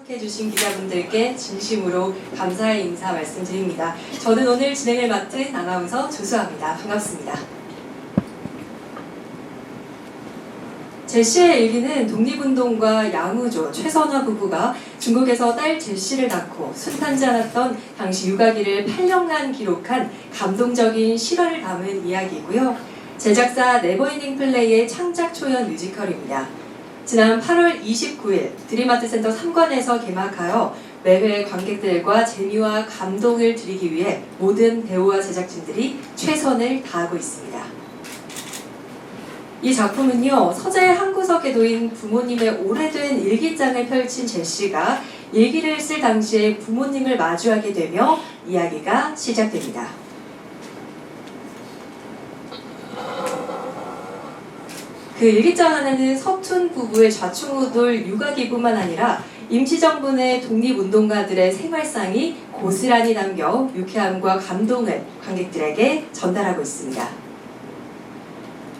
해주신 기자분들께 진심으로 감사의 인사 말씀드립니다. 저는 오늘 진행을 맡은 아나운서 조수아입니다. 반갑습니다. 제시의 일기는 독립운동가 양우조, 최선화 부부가 중국에서 딸 제시를 낳고 순탄지 않았던 당시 육아기를 8년간 기록한 감동적인 실화를 담은 이야기이고요. 제작사 네버엔딩 플레이의 창작 초연 뮤지컬입니다. 지난 8월 29일 드림아트센터 3관에서 개막하여 매회 관객들과 재미와 감동을 드리기 위해 모든 배우와 제작진들이 최선을 다하고 있습니다. 이 작품은요, 서재의 한 구석에 놓인 부모님의 오래된 일기장을 펼친 제시가 일기를 쓸 당시에 부모님을 마주하게 되며 이야기가 시작됩니다. 그 일기장 안에는 서툰 부부의 좌충우돌 육아기뿐만 아니라 임시정부 내 독립운동가들의 생활상이 고스란히 담겨 유쾌함과 감동을 관객들에게 전달하고 있습니다.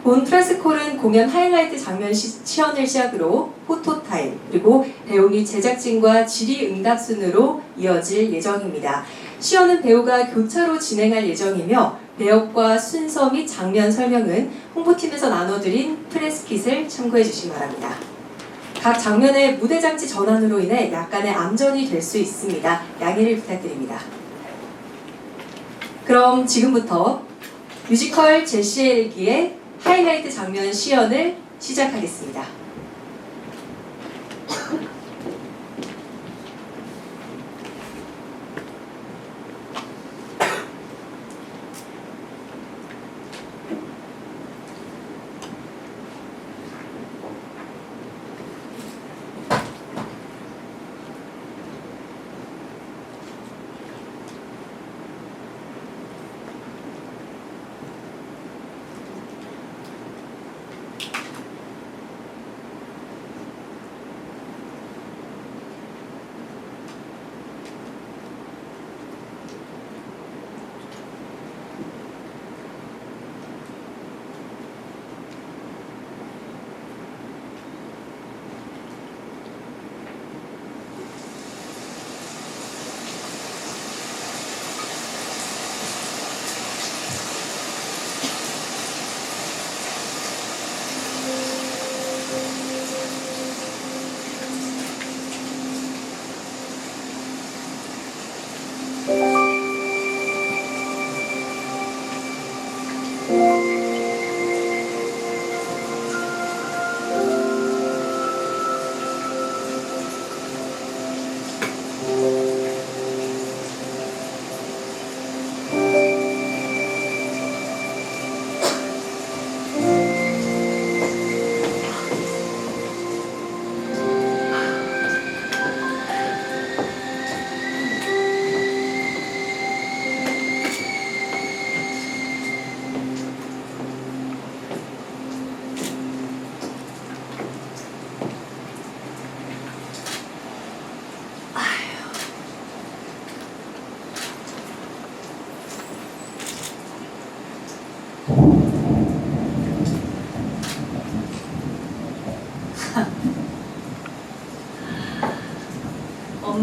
본 프레스콜은 공연 하이라이트 장면 시연을 시작으로 포토타임, 그리고 배우 및 제작진과 질의응답 순으로 이어질 예정입니다. 시연은 배우가 교차로 진행할 예정이며 배역과 순서 및 장면 설명은 홍보팀에서 나눠드린 프레스킷을 참고해 주시기 바랍니다. 각 장면의 무대장치 전환으로 인해 약간의 암전이 될 수 있습니다. 양해를 부탁드립니다. 그럼 지금부터 뮤지컬 제시의 일기의 하이라이트 장면 시연을 시작하겠습니다.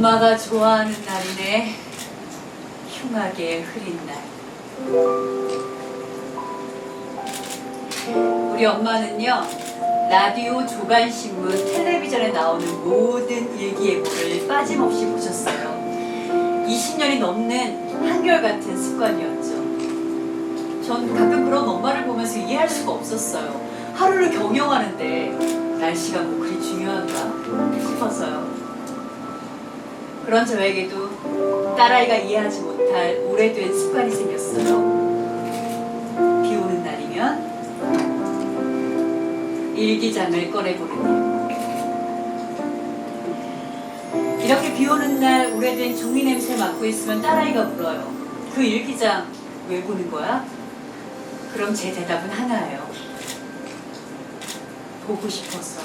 엄마가 좋아하는 날이네. 흉하게 흐린 날. 우리 엄마는요, 라디오, 조간신문, 텔레비전에 나오는 모든 일기예보를 빠짐없이 보셨어요. 20년이 넘는 한결같은 습관이었죠. 전 가끔 그런 엄마를 보면서 이해할 수가 없었어요. 하루를 경영하는데 날씨가 뭐 그리 중요한가 싶어서요. 그런 저에게도 딸아이가 이해하지 못할 오래된 습관이 생겼어요. 비 오는 날이면 일기장을 꺼내보는 일. 이렇게 비 오는 날 오래된 종이 냄새 맡고 있으면 딸아이가 물어요. 그 일기장 왜 보는 거야? 그럼 제 대답은 하나예요. 보고 싶어서.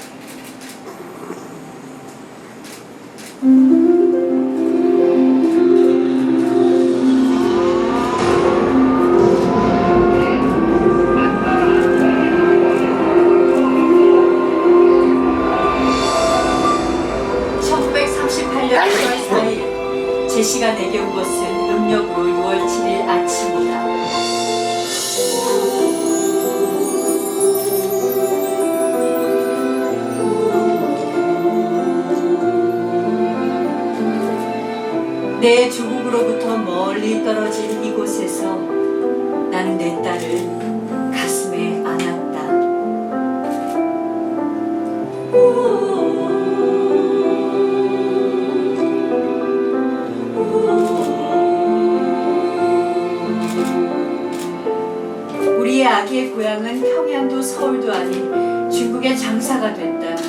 1938년 8년 6월 4일 제시가 내게 온 것은 음력으로 6월 7일 아침이다. 내 조국으로부터 멀리 떨어진 이곳에서 나는 내 딸을 가슴에 안았다. 우리의 아기의 고향은 평양도 서울도 아닌 중국의 장사가 됐다.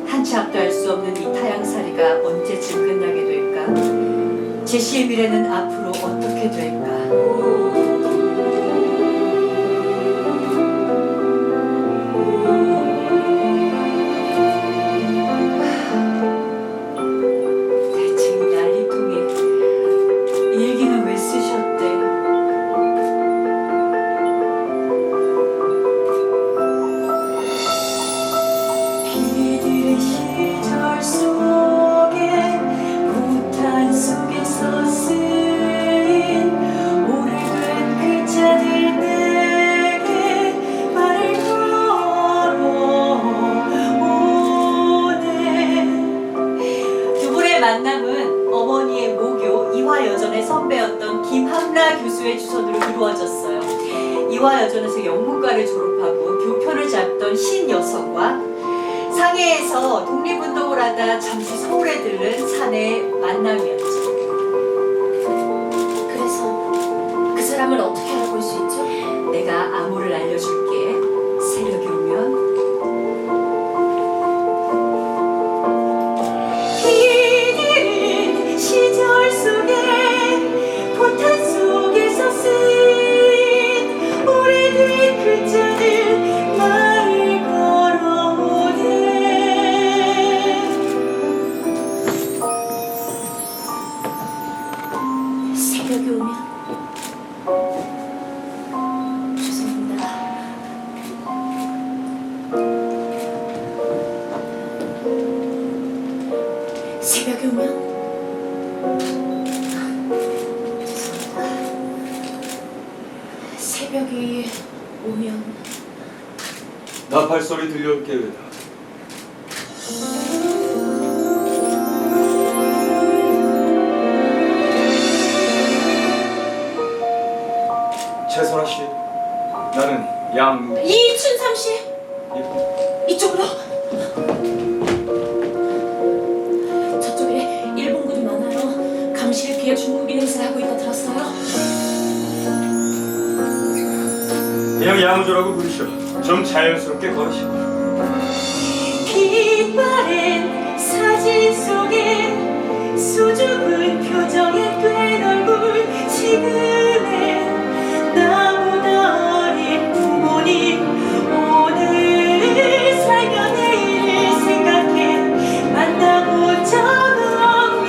한치 앞도 알 수 없는 이 타향살이가 언제쯤 끝나게 될까? 제시의 미래는 앞으로 어떻게 될까? 대체 이 난리통에 일기는 왜 쓰셨대? 비들의 시절 속에 부탄 속에서 쓰인 오래된 글자들 내게 말을 걸어오네. 두 분의 만남은 어머니의 모교 이화여전의 선배였던 김학라 교수의 주선으로 이루어졌어요. 이화여전에서 영문과를 졸업하고 교편을 잡던 신여성과 상해에서 독립운동을 하다 잠시 서울에 들른 사내의 만남이었죠. 그래서 그 사람을 어떻게 알아볼 수 있죠? 내가 암호를 알려줄게. 새벽이 오면 비디는 시절 속에 포탄 속에서 쓰인 오래된 글자들 말을 걸어오네. 새벽이 오면 죄송합니다. 새벽이 오면 죄송합니다. 새벽이 오면 나팔 소리 들려올 계획이다. 최선아 씨, 나는 이춘삼 씨 이쪽으로. 저쪽에 일본군이 많아요. 감시를 피해 중국인 행세를 하고 있다 들었어요. 그냥 야무조라고 부르시오. 좀 자연스럽게 걸으시고. 빛바랜 사진 속에 수줍은 표정에 된 얼굴 지금의 나보다 어린 부모님 오늘 살며 내일 생각해 만나본 적 없는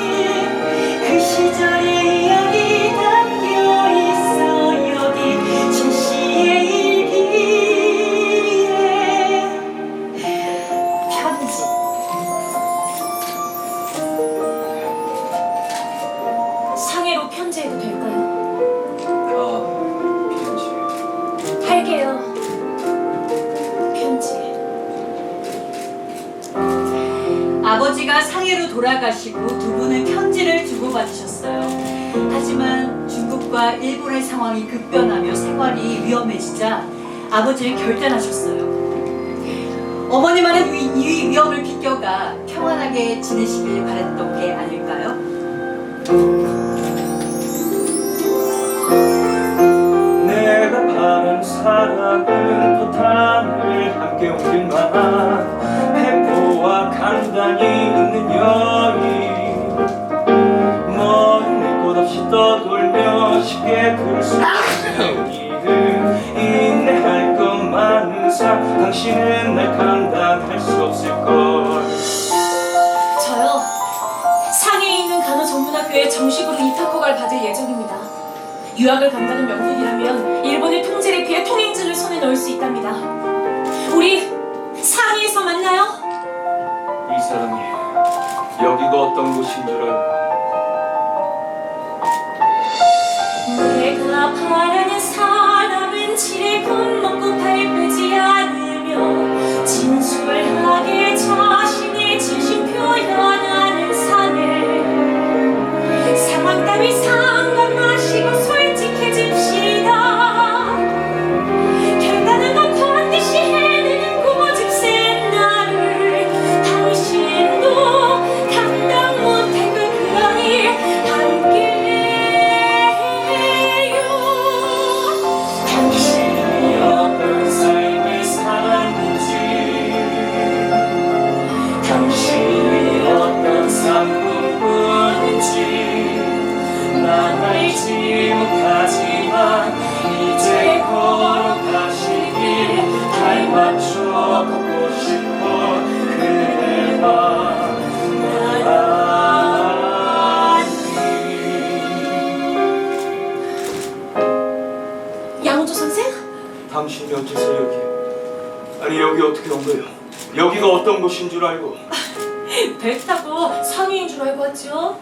그 시절의 이야기 담겨 있어 여기 제시의 일기에. 편지. 상해로 편지해도 될까요? 편지. 할게요. 편지. 아버지가 상해로 돌아가시고 두 분은 편지를 주고받으셨어요. 하지만 중국과 일본의 상황이 급변하며 생활이 위험해지자 아버지는 결단하셨어요. 어머니만은 이 위험을 비껴가 평안하게 지내시길 바랬던 게 아닐까요? 내가 바란 사랑은 포탄을 함께 옮길 만한 횡포와 간단히 있는 여인. 먼 곳 없이 떠돌며 쉽게 그럴 수 있는 일은 인내할 것 많은 삶. 당신은 날 감당할 수 없을걸. 저요. 상해에 있는 간호전문학교에 정식으로 입학허가를 받을 예정입니다. 유학을 간다는 명분이라면 일본의 통제를 피해 통행증을 손에 넣을 수 있답니다. 우리 상해에서 만나요. 이 사람이 여기가 어떤 곳인 줄 알고. 내가 바라는 사람은 지레 겁먹고 밟지 않으며 진솔하게 자신의 진심 표현하는 사내 상황 따위 상관 마시고 솔직해집시다. 결단은 건 반드시 해내는 고집센 나를 당신도 감당 못할 그러니 함께 당신이 어떤 삶을 사는지, 당신이 어떤 삶을 꾸는지 난 알지 못하지만 이제 걸어가시길 닮아줘 걷고 싶어 그대와 양조 선생? 당신이 어째서 여기? 아니 여기 어떻게 온 거예요? 여기가 어떤 곳인 줄 알고. 배 타고 상해인 줄 알고 왔죠?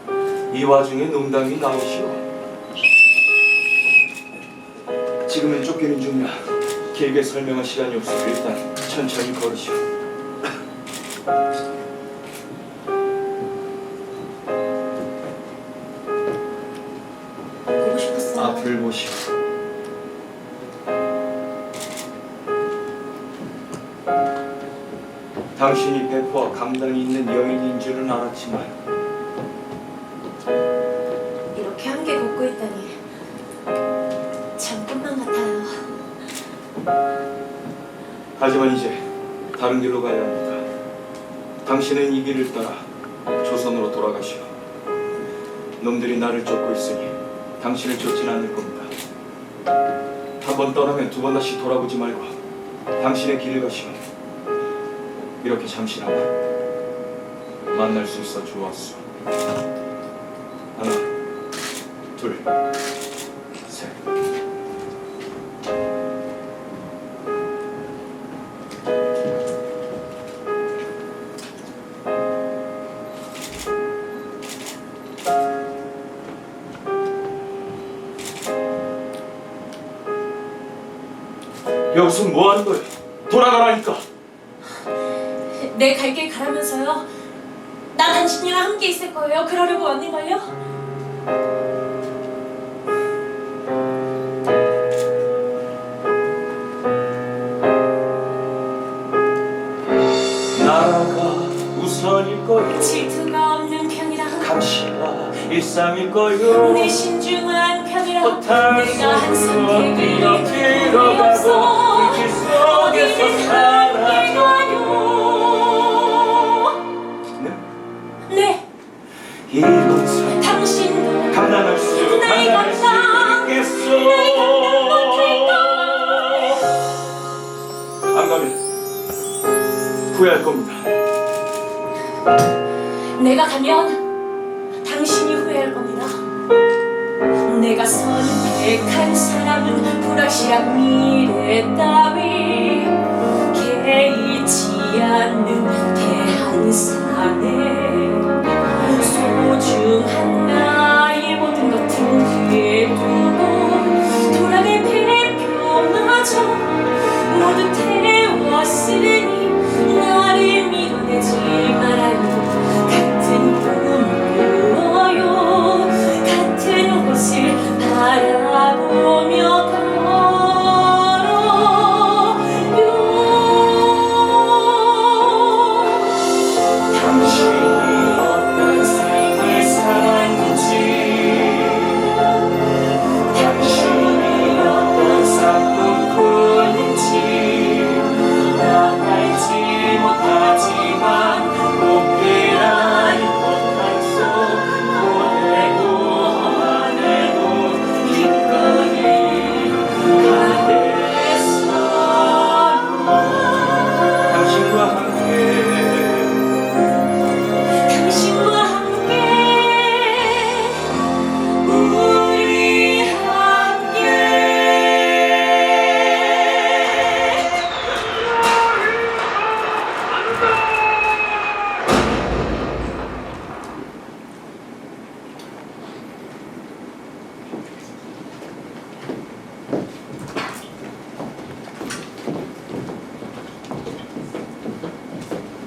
이 와중에 농담이 나오시오. 지금은 쫓기는 중이라 길게 설명할 시간이 없으니 일단 천천히 걸으시오. 보고 싶었어요. 앞을 보시오. 당신이 배포와 감당이 있는 여인인 줄은 알았지만 이렇게 함께 걷고 있다니 참 꿈만 같아요. 하지만 이제 다른 길로 가야 합니다. 당신은 이 길을 따라 조선으로 돌아가시오. 놈들이 나를 쫓고 있으니 당신을 쫓진 않을 겁니다. 한 번 떠나면 두 번 다시 돌아보지 말고 당신의 길을 가시오. 이렇게 잠시나마 만날 수 있어 좋았어. 하나, 둘, 셋. 여기서 뭐 하는 거야? 돌아가라니까. 내 갈 길 가라면서요. 나 당신이랑 함께 있을 거예요. 그러려고 왔는걸요? 나라가 우선일 거요. 질투가 없는 편이라 감시가 일상일 거요. 내 신중한 편이라 허탈 내가 한 속으로 선택을 뛰어들어가고 불길 속에서 사라져. 네, 이런 삶 당신도 감당할 수 있겠소? 안 가면 후회할 겁니다. 내가 가면 당신이 후회할 겁니다. 내가 선택한 사람은 불확실한 미래 따위 개의치 않는 대한산에 소중한 나의 모든 것 등뒤에 두고 돌아갈 배표마저 모두 태웠으니 나를 밀어내지 말아요. 같은 꿈을 꾸어요. 같은 곳을 바라보며 걸어요. 당신이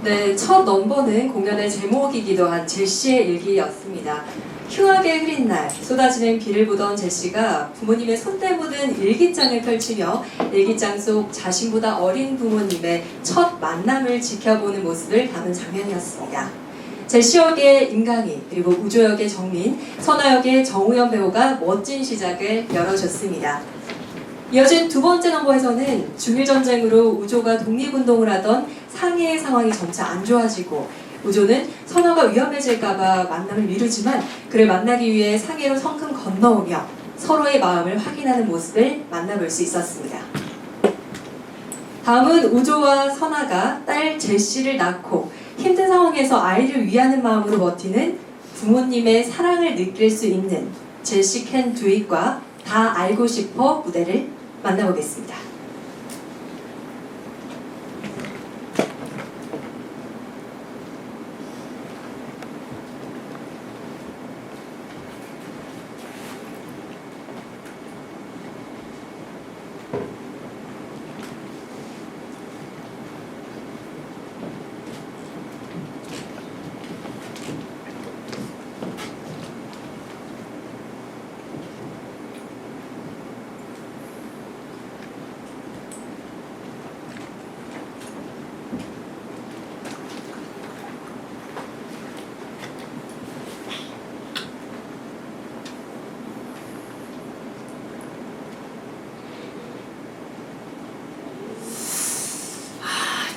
네, 첫 넘버는 공연의 제목이기도 한 제시의 일기였습니다. 흉하게 흐린 날, 쏟아지는 비를 보던 제시가 부모님의 손때 묻은 일기장을 펼치며 일기장 속 자신보다 어린 부모님의 첫 만남을 지켜보는 모습을 담은 장면이었습니다. 제시 역의 임강희, 그리고 우조 역의 정민, 선아 역의 정우현 배우가 멋진 시작을 열어줬습니다. 이어진 두 번째 넘버에서는 중일전쟁으로 우조가 독립운동을 하던 상해의 상황이 점차 안 좋아지고 우조는 선아가 위험해질까봐 만남을 미루지만 그를 만나기 위해 상해로 성큼 건너오며 서로의 마음을 확인하는 모습을 만나볼 수 있었습니다. 다음은 우조와 선아가 딸 제시를 낳고 힘든 상황에서 아이를 위하는 마음으로 버티는 부모님의 사랑을 느낄 수 있는 제시 캔 두잇과 다 알고 싶어 무대를 만나보겠습니다.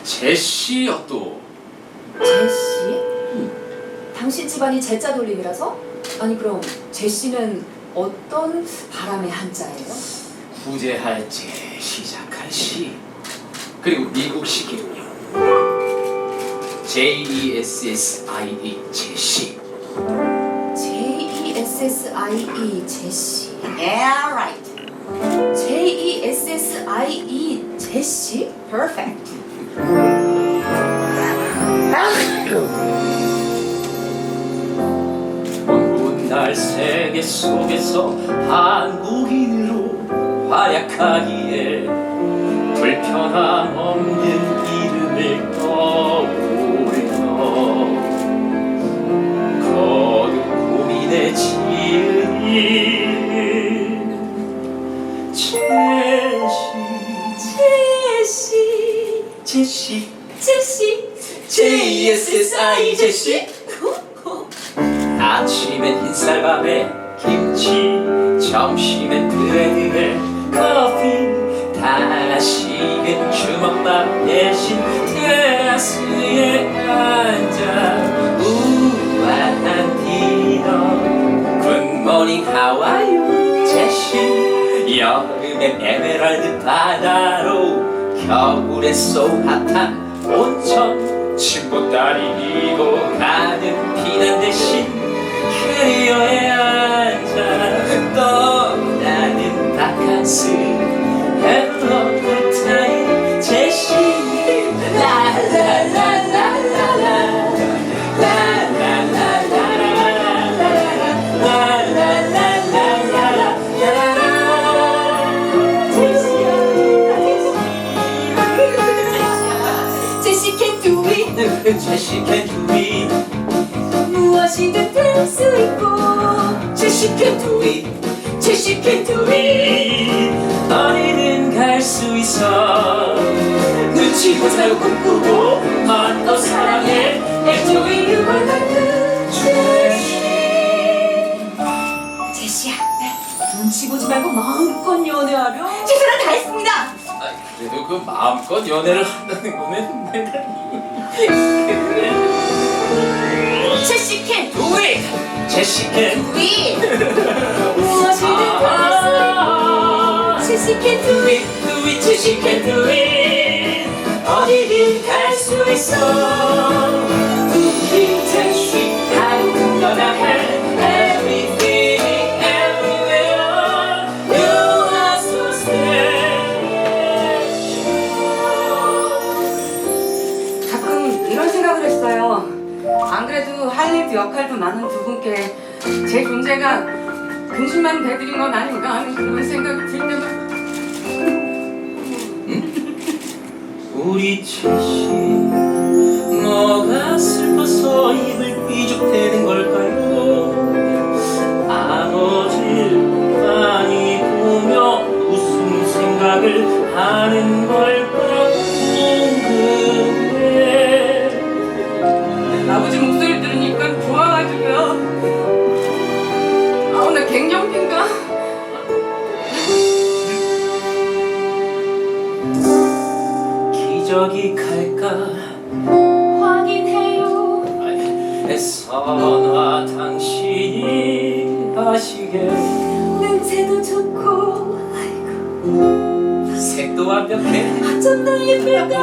제시요 또. 제시? 당신 집안이 제자 돌림이라서? 아니 그럼 제시는 어떤 바람의 한자예요? 구제할 제 시작할 시. 그리고 미국식이군요. JESSIE 제시. JESSIE 제시. Yeah, right. JESSIE 제시? Perfect. 먼 날 세계 속에서 한국인으로 활약하기에 불편함 없는 이름을 떠올려 거듭 고민에 지은 이름 제시 JESSIE 제시. 아침엔 흰쌀밥에 김치, 점심엔 브레드에 커피, 다시금 주먹밥 대신 테라스에 앉아 우아한 디너. 굿모닝 하와이유 제시. 여름엔 에메랄드 바다로, 겨울에 소핫한 온천. 친구 딸이 이고 가는 피난 대신 캐리어에 앉아 떠나는 바캉스. Have a good time 제시. 라라라라라라 제시 can do it. 제시 can do it. 무엇이든 될 수 있고. 제시 can do it. 제시 can do it. 어디든 갈 수 있어. 눈치 보지 말고 꿈꾸고 마음껏 사랑해. 애정의 유발 같은 제시. 제시야, 눈치 보지 말고 마음껏 연애하려. 최선을 다했습니다. 그래도 그 마음껏 연애를 한다는 거는 제시 can do it. 제시 can do it. 무엇이든 될 수 있고. 제시 can do do it. it. Do it. 제시 can do it. 어디든 갈 수 있어. Cooking 제시 한국 떠나해. Everything everywhere. You are so special. 가끔 이런 생각을 했어요. 안 그래도 할 일도 역할도 많은 두 분께 제 존재가 근심만 대드린 건 아닌가 하는 그런 생각이 들 때마다 우리 제시 뭐가 슬퍼서 입을 삐죽대는 걸까요? 아버지를 많이 보며 무슨 생각을 하는 걸까 궁금해. 아버지 목소리 들으니까 좋아가지고요. 아, 오늘 갱년기인가? 기적이 갈까 확인해요. 선아 당신이 아시게 냄새도 좋고 색도 완벽해 좀 더 예쁠까?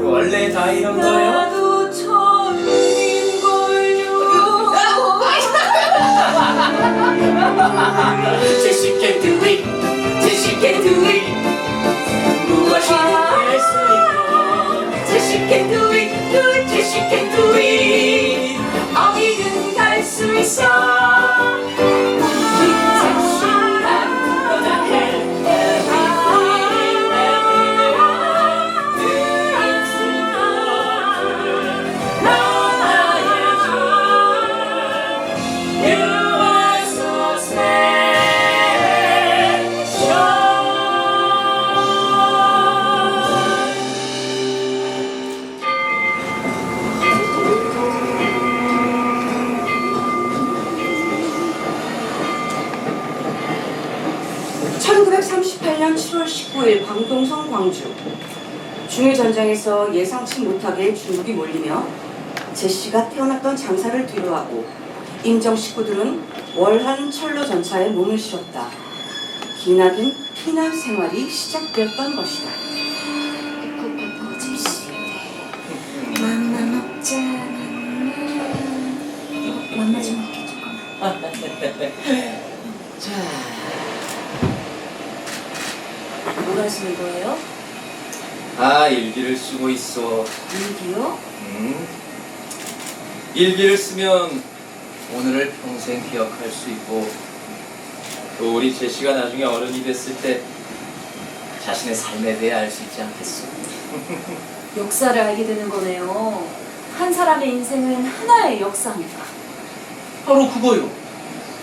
원래 다 이런 거야. 나도 처음인걸요. Just can't do it, just can't do it. 무엇이든 할수 있고 Just can't do it, do it, just can't do it. 어디든 갈 수 있어. (1938년 7월 19일) 광동성 광주. 중일전쟁에서 예상치 못하게 중국이 몰리며 제시가 태어났던 장사를 뒤로하고 임정 식구들은 월한 철로 전차에 몸을 실었다. 기나긴 피난 생활이 시작되었던 것이다. 맘마 먹자. 맘마 좀 먹게 조금. 뭘 하시는 거예요? 아, 일기를 쓰고 있어. 일기요? 일기를 쓰면 오늘을 평생 기억할 수 있고 또 우리 제시가 나중에 어른이 됐을 때 자신의 삶에 대해 알 수 있지 않겠어. 역사를 알게 되는 거네요. 한 사람의 인생은 하나의 역사니까. 바로 그거요.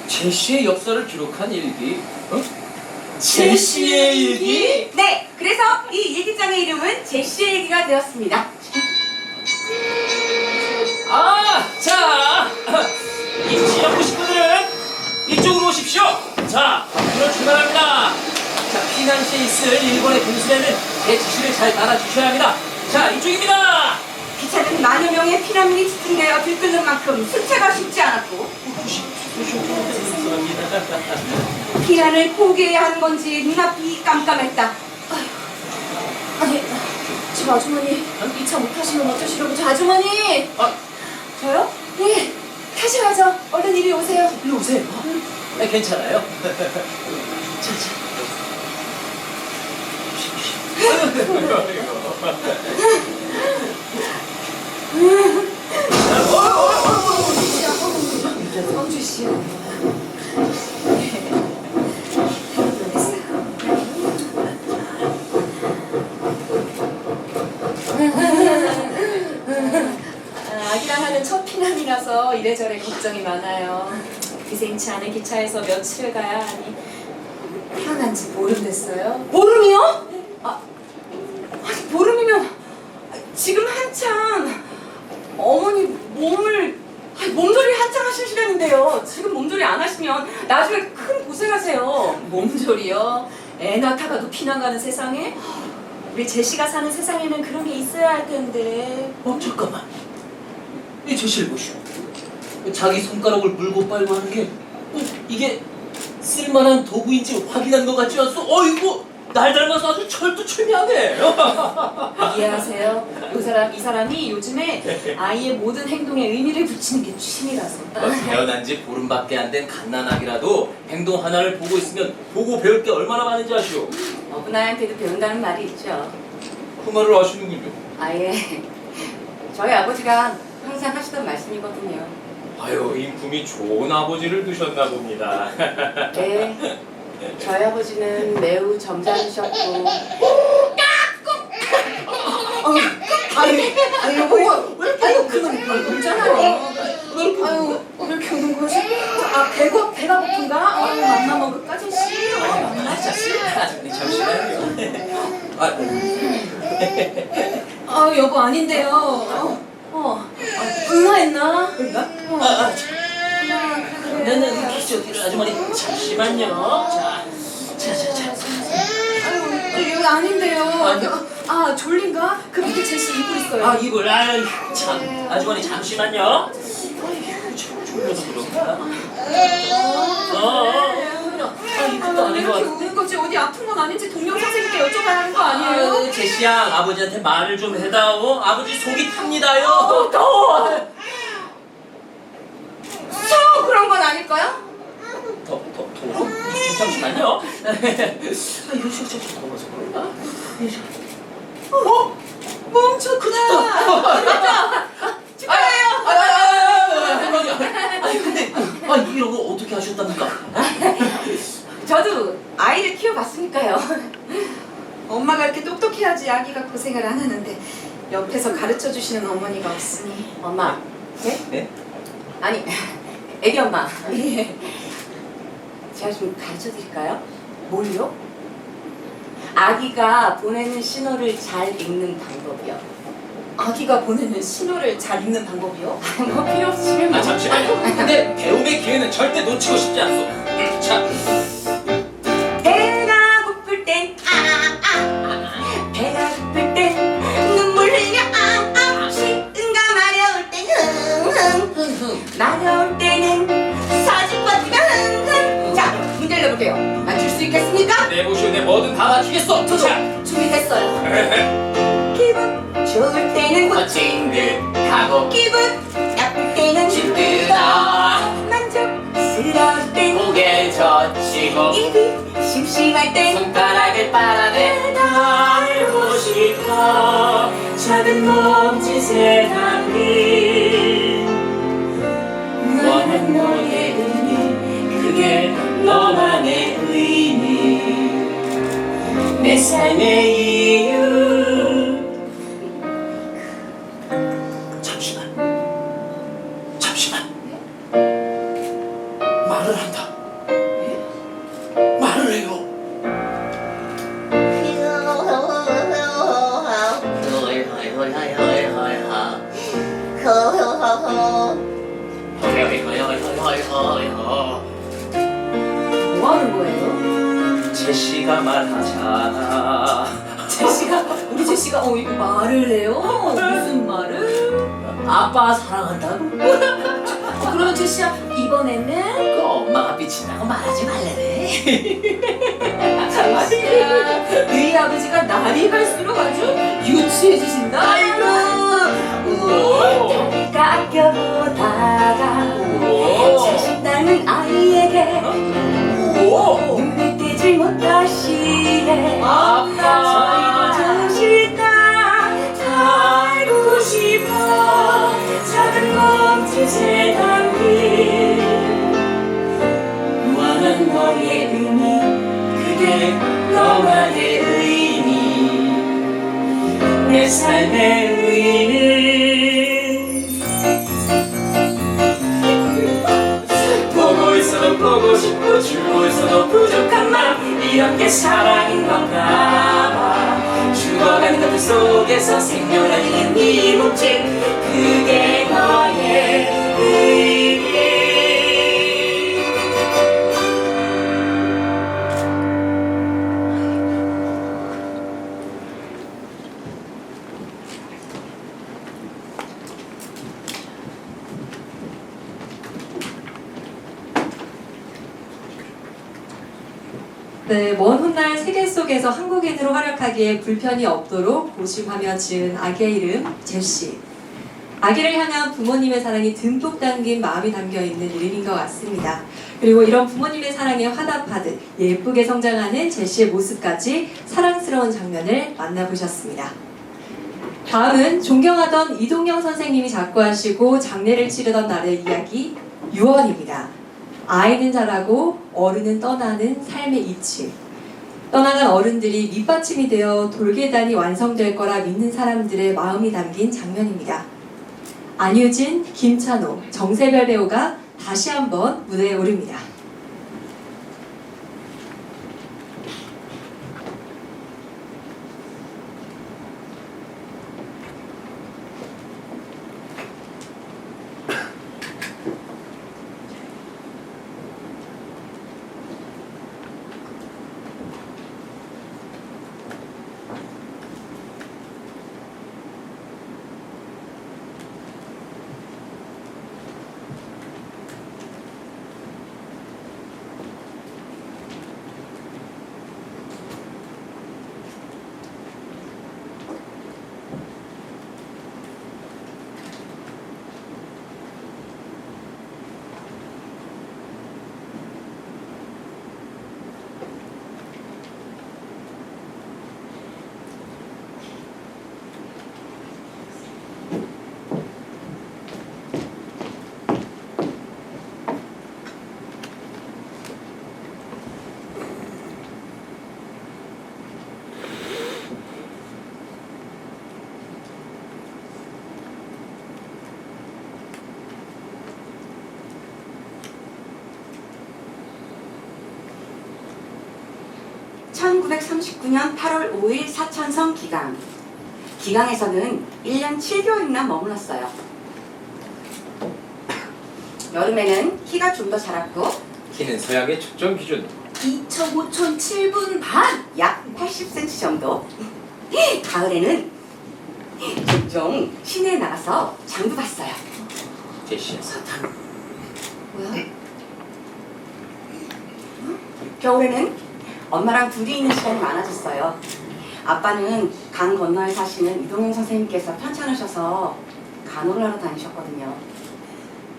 제시의 역사를 기록한 일기. 제시의 일기? 네, 그래서 이 일기장의 이름은 제시의 일기가 되었습니다. 아, 자, 임시 연구 식구들은 이쪽으로 오십시오. 자, 앞으로 출발합니다. 자, 피난 시에 있을 일본의 군수에는 제 지시를 잘 따라주셔야 합니다. 자, 이쪽입니다. 기차는 만여 명의 피난민이 집중되어 들끓는 만큼 승차가 쉽지 않았고 피난을 포기해야 하는 건지 눈앞이 깜깜했다. 아니, 집 아주머니 이 차 못 타시면 어쩌시려고. 저 아주머니! 저요? 네, 타셔야죠. 얼른 이리 오세요. 일로 오세요. 네, 괜찮아요. 자, 자. 광주 씨. 아기랑 하는 첫 피난이라서 이래저래 걱정이 많아요. 기생치 않은 기차에서 며칠을 가야 하니 태어난 지 보름 됐어요. 보름이요? 아니 보름이면 지금 한참 어머니 몸조리 한창 하실 시간인데요. 지금 몸조리 안 하시면 나중에 큰 고생하세요. 몸조리요? 애 낳다가도 피난 가는 세상에? 우리 제시가 사는 세상에는 그런 게 있어야 할 텐데. 잠깐만. 이 제시를 보시오. 자기 손가락을 물고 빨고 하는 게 이게 쓸만한 도구인지 확인한 것 같지 않소? 어이구, 날 닮아서 아주 철두철미하네. 이해하세요? 이 사람이 요즘에 아이의 모든 행동에 의미를 붙이는 게 취미라서. 태어난 지 보름밖에 안 된 갓난아기라도 행동 하나를 보고 있으면 보고 배울 게 얼마나 많은지 아시오? 어린아이한테도 배운다는 말이 있죠. 그 말을 아시는군요. 아예 저희 아버지가 항상 하시던 말씀이거든요. 아유, 인품이 좋은 아버지를 두셨나 봅니다. 네, 저희 아버지는 매우 점잖으셨고. 아니, 여보, 왜 이렇게 아유 그만 울잖아요. 아유 왜 이렇게 우는 거지? 배가 고픈가? 맘마 먹을까 제시? 잠시만요. 여보 아닌데요. 응아했나? 그런가? 나는 기저귀를 아주머니 잠시만요. 자. 이거 아닌데요. 아니. 졸린가? 그 밑에 제시 이불 있어요. 이불 참 아주머니 잠시만요. 졸려서 그런가? 이것도 아닌 것 이렇게 같아. 우는 거지 어디 아픈 건 아닌지 동료 선생님께 여쭤봐야 하는 거 아니에요? 제시양 아버지한테 말을 좀 해다오. 아버지 속이 탑니다요. 더워. 그런 건 아닐까요? 더워? 잠시만요. 이거 진짜 더워서 그런가? 멈췄구나. 근데 이런 거 어떻게 하셨답니까? 저도 아이를 키워봤으니까요. 엄마가 이렇게 똑똑해야지 아기가 고생을 안 하는데 옆에서 가르쳐 주시는 어머니가 없으니. 엄마. 네? 아니, 애기 엄마. 예. 제가 좀 가르쳐 드릴까요? 뭘요? 아기가 보내는 신호를 잘 읽는 방법이요. 아기가 보내는 신호를 잘 읽는 방법이요? 뭐 필요 없으시면 잠시만요. 근데 배움의 기회는 절대 놓치고 싶지 않소. 자, 배가 고플 땐 배가 고플 땐 눈물 흘려 시은가 마려울 때는 마려울 때는 사진 버티면 흥흥. 자, 문제를 내볼게요. 맞출 수 있겠습니까? 내보시오. 내 뭐든 다 맞추겠어. 자, 준비됐어요. 기분 좋을 때는 거친 듯하고 기분 나쁠 때는 힘들다. 만족스러울 땐 고개 젖히고 입이 심심할 땐 손가락을 빨아내 알고 싶어. 작은 몸짓에 담긴 원한 너의 의미, 그게 너만의 의미, 내 삶의 이유. 잠시만 말을 한다. 말을 해요. 뭐 하는 거예요? 제시가 말하잖아. 우리 제시가 이거 말을 해요? 무슨 말을? 아빠 사랑한다고? 그러면 제시야 이번에는 그 엄마가 삐친다고 말하지 말래네. 제시야 너희 아버지가 날이 갈수록 아주 유치해지신다. 자기가 아껴보다가 자식 닮은 아이에게 눈을 떼지 못하시네. 저희도 좋실까 다 알고 싶어. 작은 몸짓에 담긴 무한한 너의 의미, 그게 너만의 의미, 내 삶의 의미. 보고 있어도 보고 싶고 주고 있어도 부족한 맘, 이런 게 사랑인 건가 봐. 죽어가는 것들 속에서 생명을 이 몸짓, 그게 너의 의미. 네, 먼 훗날 세계 속에서 한국인으로 활약하기에 불편이 없도록 고심하며 지은 아기의 이름 제시. 아기를 향한 부모님의 사랑이 듬뿍 담긴 마음이 담겨있는 이름인 것 같습니다. 그리고 이런 부모님의 사랑에 화답하듯 예쁘게 성장하는 제시의 모습까지 사랑스러운 장면을 만나보셨습니다. 다음은 존경하던 이동영 선생님이 작고하시고 장례를 치르던 날의 이야기 유언입니다. 아이는 자라고 어른은 떠나는 삶의 이치. 떠나간 어른들이 밑받침이 되어 돌계단이 완성될 거라 믿는 사람들의 마음이 담긴 장면입니다. 안유진, 김찬호, 정세별 배우가 다시 한번 무대에 오릅니다. (1939년 8월 5일) 사천성 기강. 기강에서는 1년 7개월이나 머물렀어요. 여름에는 키가 좀 더 자랐고 키는 서양의 측정 기준 2,5천 7분 반, 약 80cm 정도. 가을에는 종종 시내에 나가서 장도 봤어요. 대시야 사탕. 뭐야? 겨울에는 엄마랑 둘이 있는 시간이 많아졌어요. 아빠는 강 건너에 사시는 이동현 선생님께서 편찮으셔서 간호를 하러 다니셨거든요.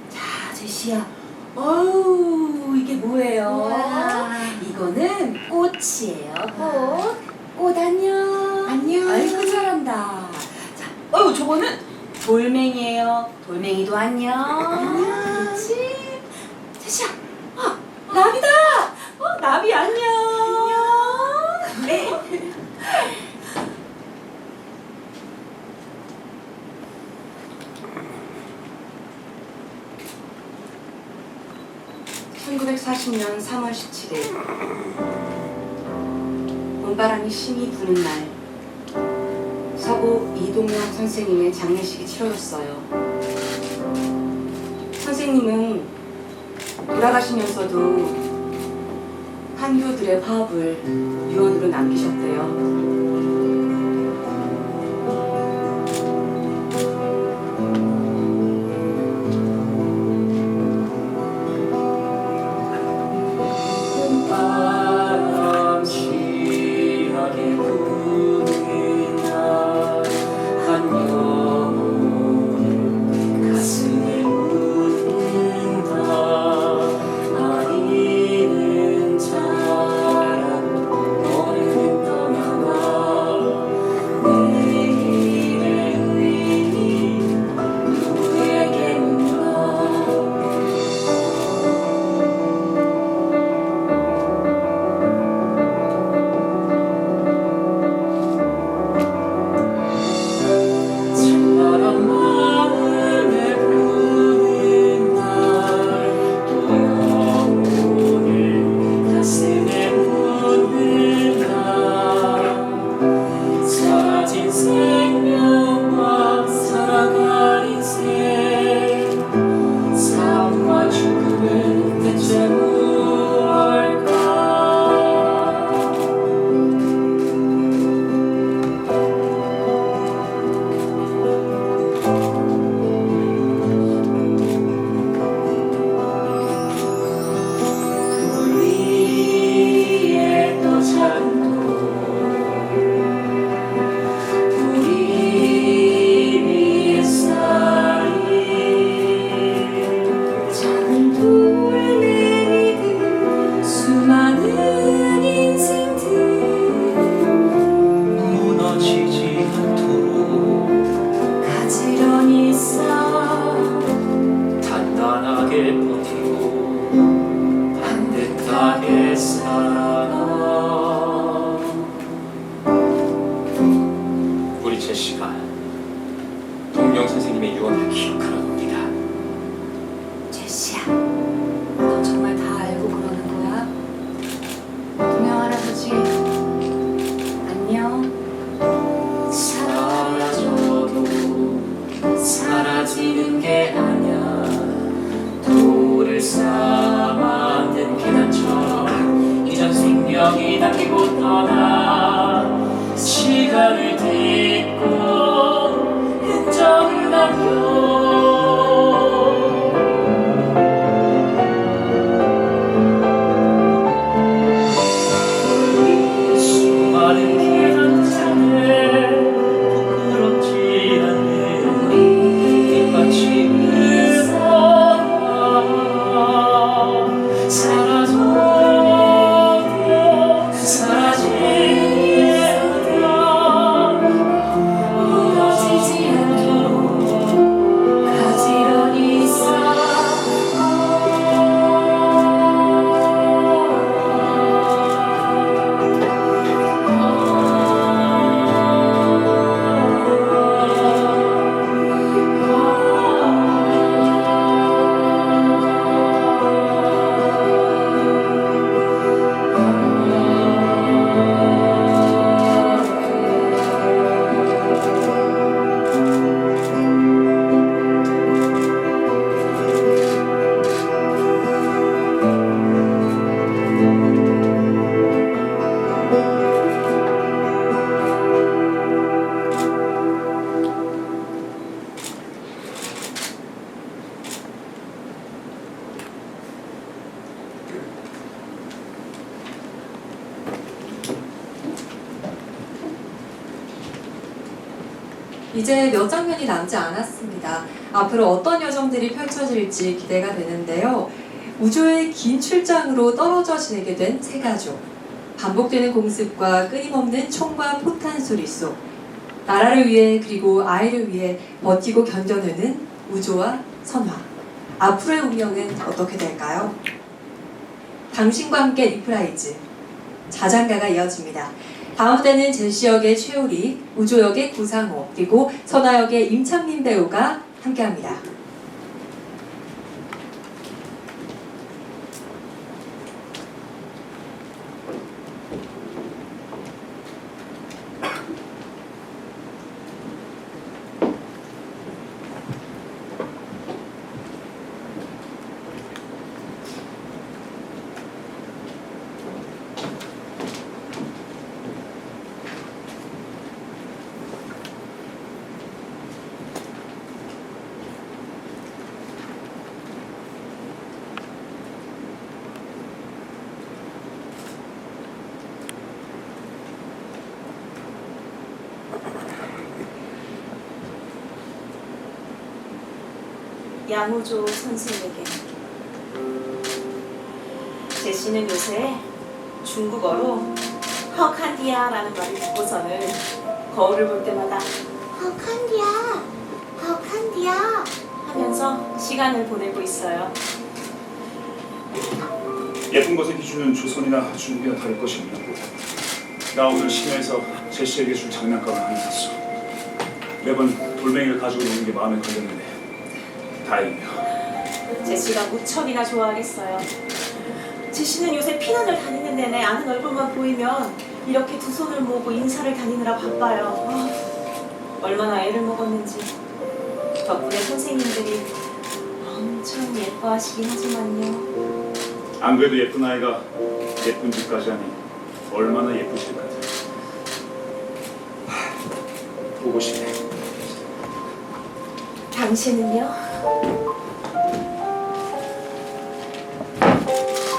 자, 제시야. 어우, 이게 뭐예요? 이거는 꽃이에요. 꽃 안녕. 안녕. 아이고 잘한다. 자, 어유 저거는 돌멩이에요. 돌멩이도 안녕. 안녕. 그렇지. 제시야. 나비다. 나비 안녕. 네. (1940년 3월 17일) 봄바람이 심히 부는 날, 서고 이동현 선생님의 장례식이 치러졌어요. 선생님은 돌아가시면서도 한교들의 화합을 유언으로 남기셨대요. 바람 심하게 부는 날 한 영혼은 가슴에 묻는다. 아이는 자라 어른은 떠나가 운명이 남기고 떠나 시간을 딛고 흔적을 남겨 수많은 계단장에 부끄럽지 않네 빛같이 흘러가 사라져도 사라지려 무너지지 않도록 가지런히 이제 몇 장면이 남지 않았습니다. 앞으로 어떤 여정들이 펼쳐질지 기대가 되는데요. 우주의 긴 출장으로 떨어져 지내게 된 세 가족. 반복되는 공습과 끊임없는 총과 포탄 소리 속 나라를 위해 그리고 아이를 위해 버티고 견뎌내는 우주와 선화. 앞으로의 운명은 어떻게 될까요? 당신과 함께 리프라이즈. 자장가가 이어집니다. 다음 때는 제시 역의 최우리, 우조 역의 구상호, 그리고 선화 역의 임창민 배우가 함께합니다. 양우조 선생에게 제시는 요새 중국어로 허칸디아라는 말을 듣고서는 거울을 볼 때마다 허칸디아, 허칸디아 하면서 시간을 보내고 있어요. 예쁜 것의 기준은 조선이나 중국이나 다를 것이 없는 것. 나 오늘 심야에서 제시에게 준 장난감을 하나 샀어. 매번 돌멩이를 가지고 노는 게 마음에 걸렸는데 다행이야. 제시가 무척이나 좋아하겠어요. 제시는 요새 피난을 다니는 내내 아는 얼굴만 보이면 이렇게 두 손을 모으고 인사를 다니느라 바빠요. 얼마나 애를 먹었는지. 덕분에 선생님들이 엄청 예뻐하시긴 하지만요. 안 그래도 예쁜 아이가 예쁜 짓까지 하니 얼마나 예쁘실까. 보고 싶네. 당신은요?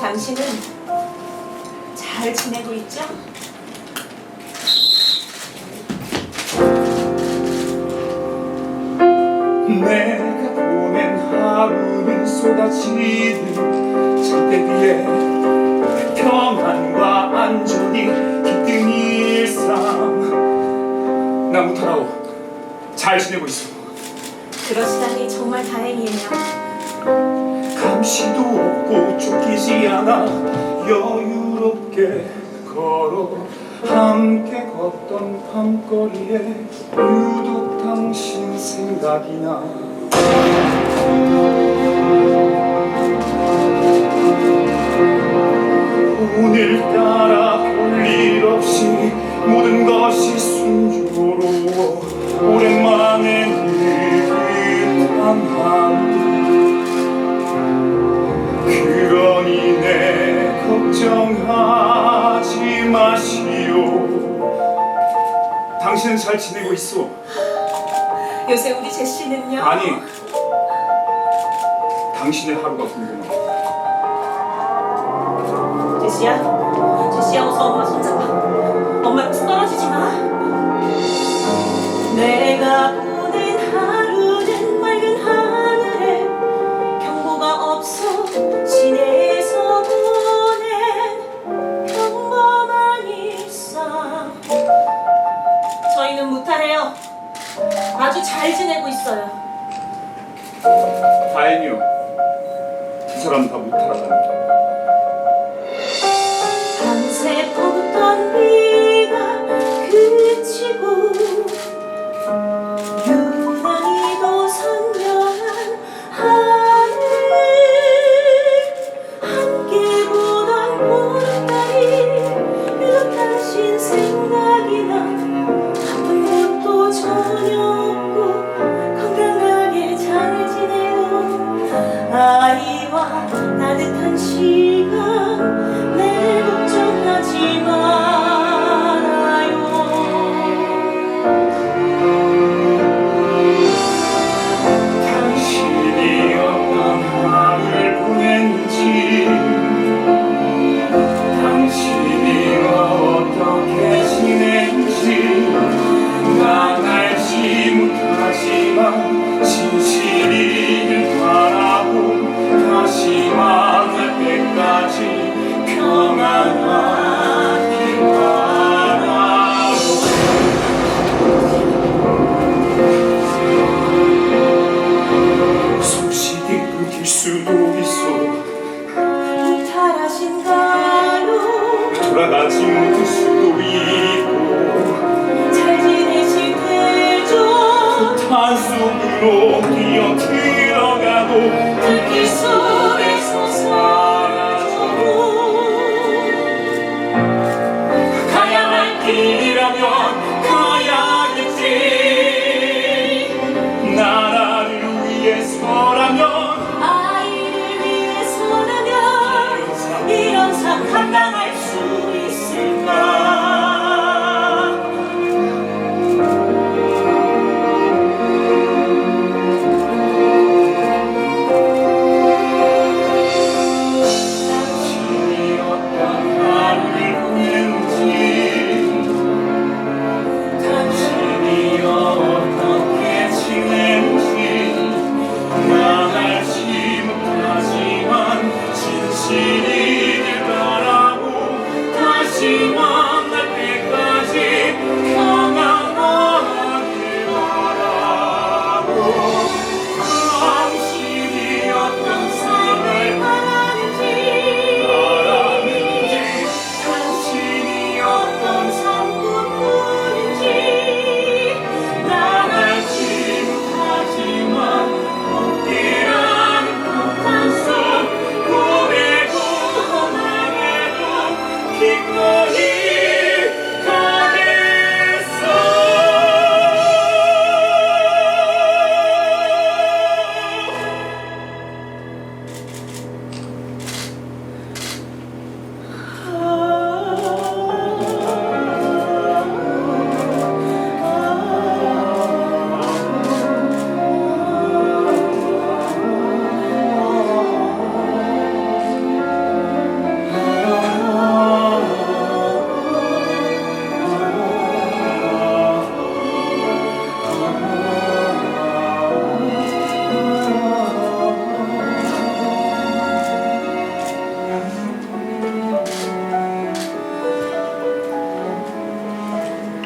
당신은 잘 지내고 있죠? 내가 보낸 하루는 쏟아지는 장대기에 평안과 안전이 깃든 일상. 나무타라오 잘 지내고 있어. 그러시다니 정말 다행이에요. 감시도 없고 쫓기지 않아 여유롭게 걸어 함께 걷던 밤거리에 유독 당신 생각이 나. 오늘따라 별일 없이 모든 것이 순조로워. 오랜만에 느긋한 하루. 그러니 내 걱정하지 당신은 잘 지내고 있어? 요새 우리 제시는요? 아니, 당신의 하루가 궁금해. 제시야 어서 엄마 손잡아. 엄마 옆에서 떨어지지 마. 내가 보낸 하루는 맑은 하늘에 경고가 없어 시내에서 보낸 평범한 일상. 저희는 무탈해요. 아주 잘 지내고 있어요. 다행이요. 두 사람 다 못하라다니. 밤새 퍼붓던 비가 그치고 유난히도 선명한 하늘, 함께 보던 보름달이 유독 당신 생각이 나. 아픈 것도 전혀 없고 건강하게 잘 지내요. 아이와 따뜻한 시간 내 걱정하지 말아요. 당신이 어떤 하루를 보냈는지, 당신이 어떻게 지냈는지 난 알지 못하지만 진실이길 바라고 다시 만날 때까지 평안하길 바라고. 소식이 끊길 수도 있어. 무탈하신가요? 돌아가지 못할 수도 있고 잘 지내시대죠? 탄 속으로 뛰어 들어가고 불길 속에서 사라져도 가야할 길이라면 가야겠지. 나라를 위해서라면 아이를 위해서라면 이런 삶 감당할 수 있을까? 당신이 어떤 하루를 보냈는지, 당신이 어떻게 지냈는지 난 알지 못하지만 진실이길 바라고 다시 만날 때까지 평안하길 바라고. 당신이 어떤 삶을 바라는지, 당신이 어떤 삶 꿈꾸는지 난 알지 못하지만 없기라는 폭탄 속 고개도 험하게도 기꺼이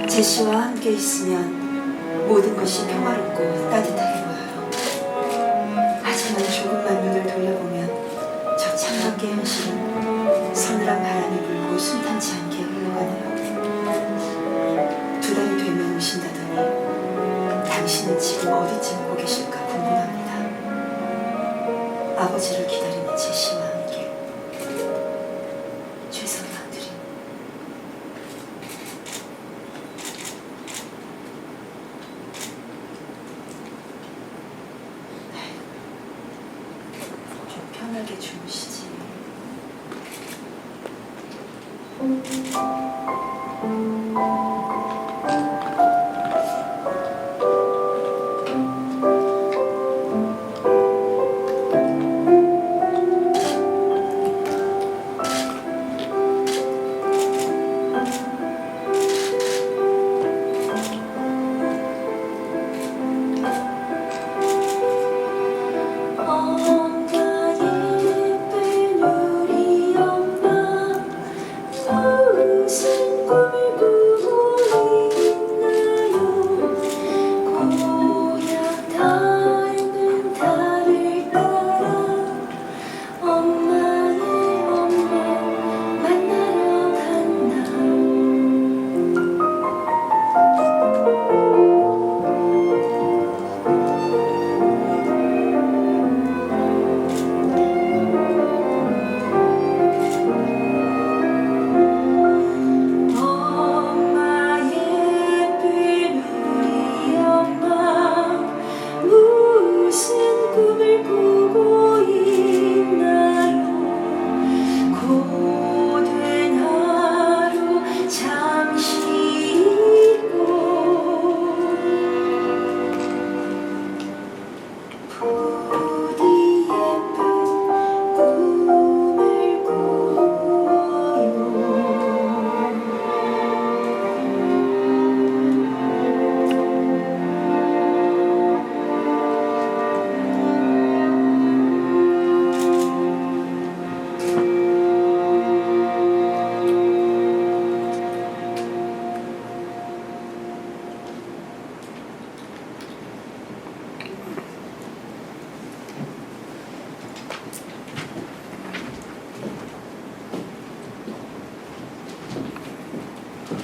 제시와 함께 있으면 모든 것이 평화롭고 따뜻하게 보여요. 하지만 조금만 눈을 돌려보면 저 창밖의 현실은 서늘한 바람이 불고 순탄치 않게 흘러가네요. 2달이 되면 오신다더니 당신은 지금 어디쯤 고 계실까 궁금합니다. 아버지를 기다리는 제시와 함께 최선을 드립니다. 좀 편하게 주무시지.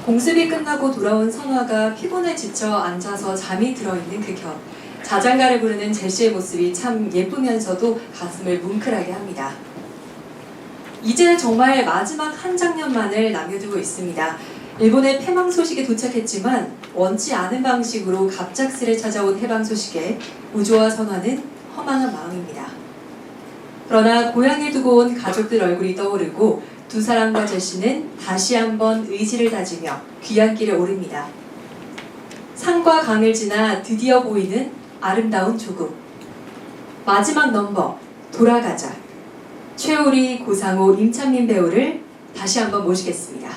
공습이 끝나고 돌아온 선화가 피곤에 지쳐 앉아서 잠이 들어있는 그 곁, 자장가를 부르는 제시의 모습이 참 예쁘면서도 가슴을 뭉클하게 합니다. 이제 정말 마지막 한 장면만을 남겨두고 있습니다. 일본의 패망 소식이 도착했지만 원치 않은 방식으로 갑작스레 찾아온 해방 소식에 우조와 선화는 허망한 마음입니다. 그러나 고향을 두고 온 가족들 얼굴이 떠오르고 두 사람과 제시는 다시 한번 의지를 다지며 귀한 길에 오릅니다. 산과 강을 지나 드디어 보이는 아름다운 조국. 마지막 넘버 돌아가자. 최우리, 고상호, 임찬민 배우를 다시 한번 모시겠습니다.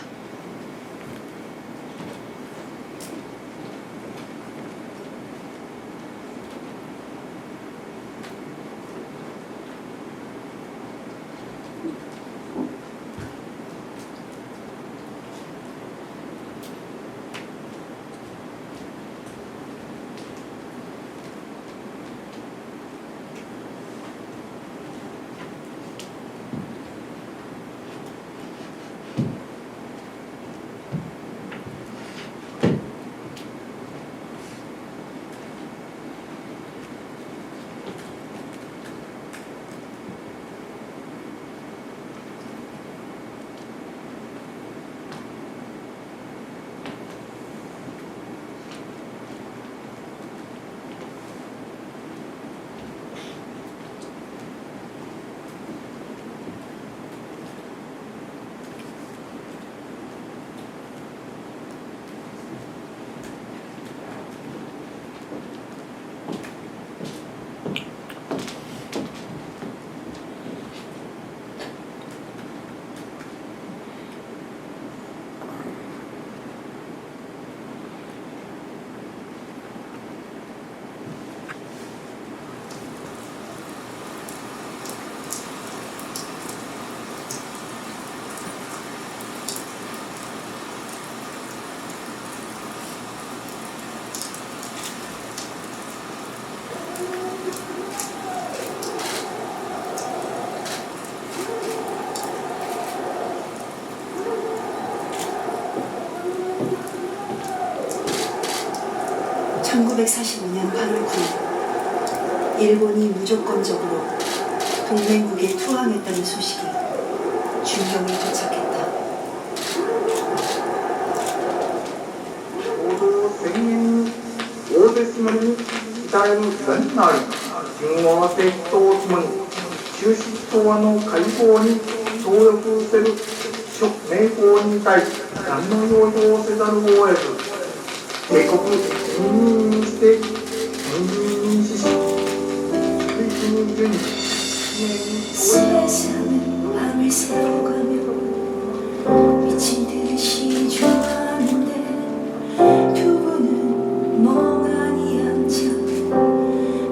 (1945년 8월 9일) 일본이 무조건적으로 동맹국에 투항했다는 소식이 중경에 도착했다. 모두宣言 오데스면이 기다리는 기간이 나리 중화 대도 주머니 주식토와의会合に 協力する 名法に対し何の要求をせざるを得ず帝国人民にして人民にし推進順に 세상은 밤을 새워가며 미친 듯이 좋아하는데 두 분은 멍하니 앉아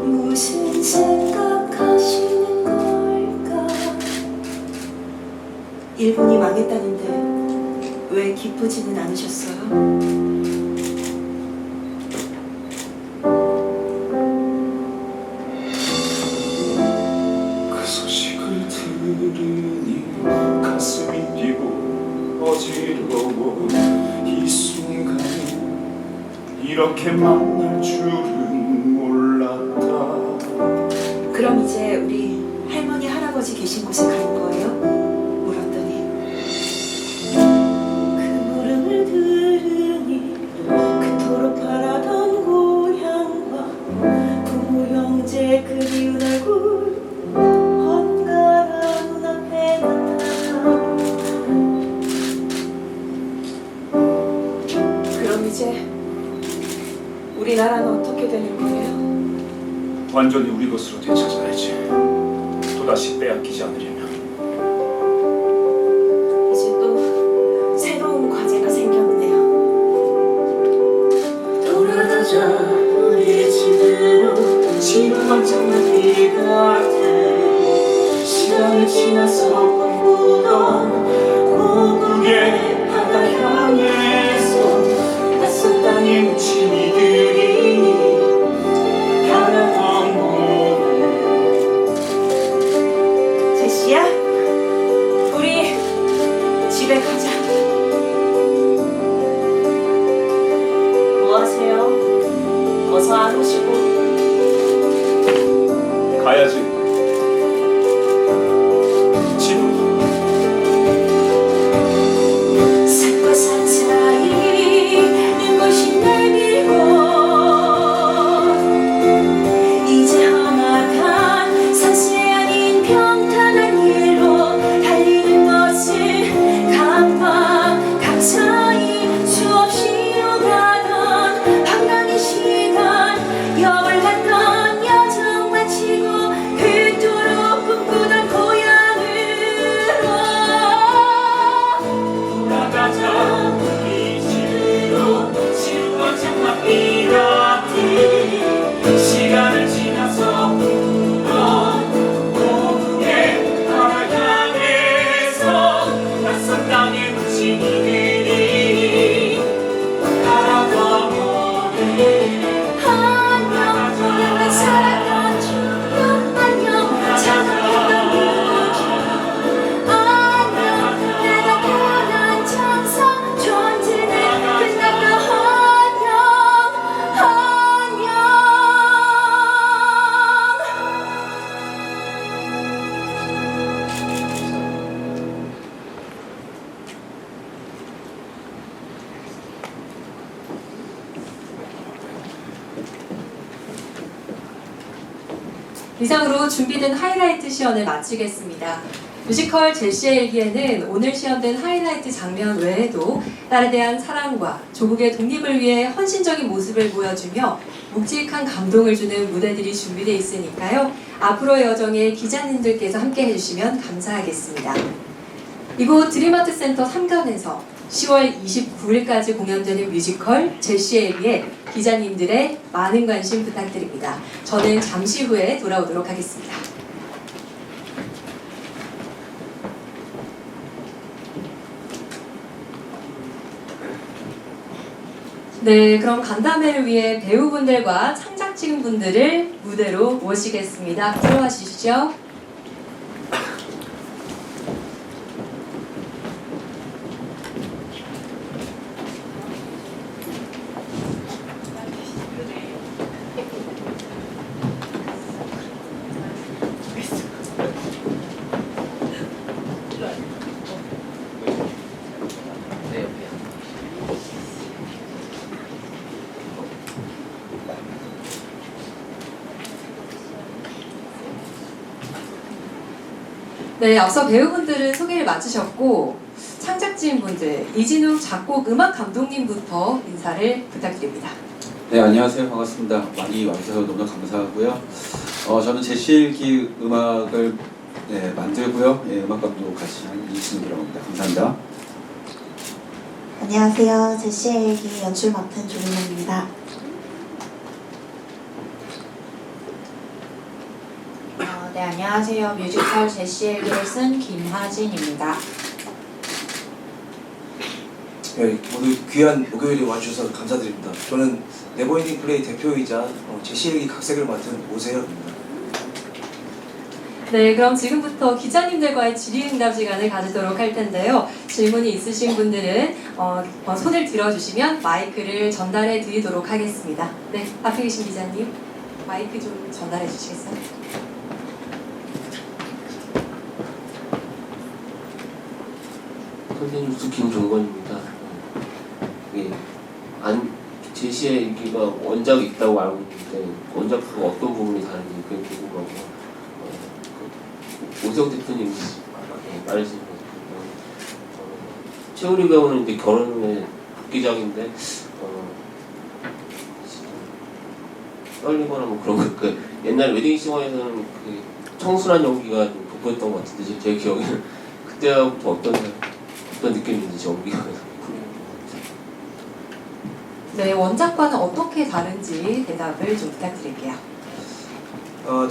무슨 생각하시는 걸까? 일본이 망했다는데 왜 기쁘지는 않으셨어요? 들으니 가슴이 뛰고 어지러워 이 순간에 이렇게 만날 줄은 몰랐다. 그럼 이제 우리 할머니 할아버지 계신 곳에 가는 거예요? 물었더니 그 물음을 들으니 그토록 바라던 고향과 부모 형제 그리운 얼굴 이제 우리나라는 어떻게 되는 거예요? 완전히 우리 것으로 되찾아야지. 또다시 빼앗기지 않으려면. 이제 또 새로운 과제가 생겼네요. 돌아가자 우리 집으로 지금만큼은 이 같은 시간을 지나서 꿈꾸던 고국의 바다 향해서 낯선 땅의 무침이들이 바라던 곳 제시의 낯선 땅에 묻힌 이들이 바라보네. 안녕 난 살았던 충격 안녕 착각했던 무기 안녕 내가 태어난 천성 존재는 끝났다 안녕 이상으로 준비된 하이라이트 시연을 마치겠습니다. 뮤지컬 제시의 일기에는 오늘 시연된 하이라이트 장면 외에도 딸에 대한 사랑과 조국의 독립을 위해 헌신적인 모습을 보여주며 묵직한 감동을 주는 무대들이 준비되어 있으니까요. 앞으로의 여정에 기자님들께서 함께 해주시면 감사하겠습니다. 이곳 드림아트 센터 3관에서 10월 29일까지 공연되는 뮤지컬 제시의 일기에 기자님들의 많은 관심 부탁드립니다. 저는 잠시 후에 돌아오도록 하겠습니다. 네, 그럼 간담회를 위해 배우분들과 창작진분들을 무대로 모시겠습니다. 들어와 주시죠. 네, 앞서 배우분들은 소개를 마치셨고 창작진분들 이진욱 작곡 음악 감독님부터 인사를 부탁드립니다. 네, 안녕하세요. 반갑습니다. 많이 와주셔서 너무 감사하고요. 저는 제시일기 음악을 만들고요. 음악 감독 같이 한 이진욱이라고 합니다. 감사합니다. 안녕하세요. 제시의 일기 연출 맡은 조민영입니다. 네, 안녕하세요. 뮤지컬 제시의 일기를 쓴 김하진입니다. 네, 모두 귀한 목요일에 와주셔서 감사드립니다. 저는 네버엔딩 플레이 대표이자 제시의 일기 각색을 맡은 오세혁입니다. 네, 그럼 지금부터 기자님들과의 질의응답 시간을 가지도록 할 텐데요. 질문이 있으신 분들은 손을 들어주시면 마이크를 전달해 드리도록 하겠습니다. 네, 앞에 계신 기자님 마이크 좀 전달해 주시겠어요? 선생님 수 김종건입니다. 제시의 일기가 원작이 있다고 알고 있는데 원작과 어떤 부분이 다른지 그게 궁금하고 오세혁 대표님 말씀하신 최우리 배우는 이제 결혼의 복귀작인데 떨리거나 뭐 그런 거 그 옛날 웨딩싱어에서는 그 청순한 연기가 좀 돋보였던 것 같은데 제 기억에는 그때하고 어떤 느낌인지 연기가 네, 원작과는 어떻게 다른지 대답을 좀 부탁드릴게요.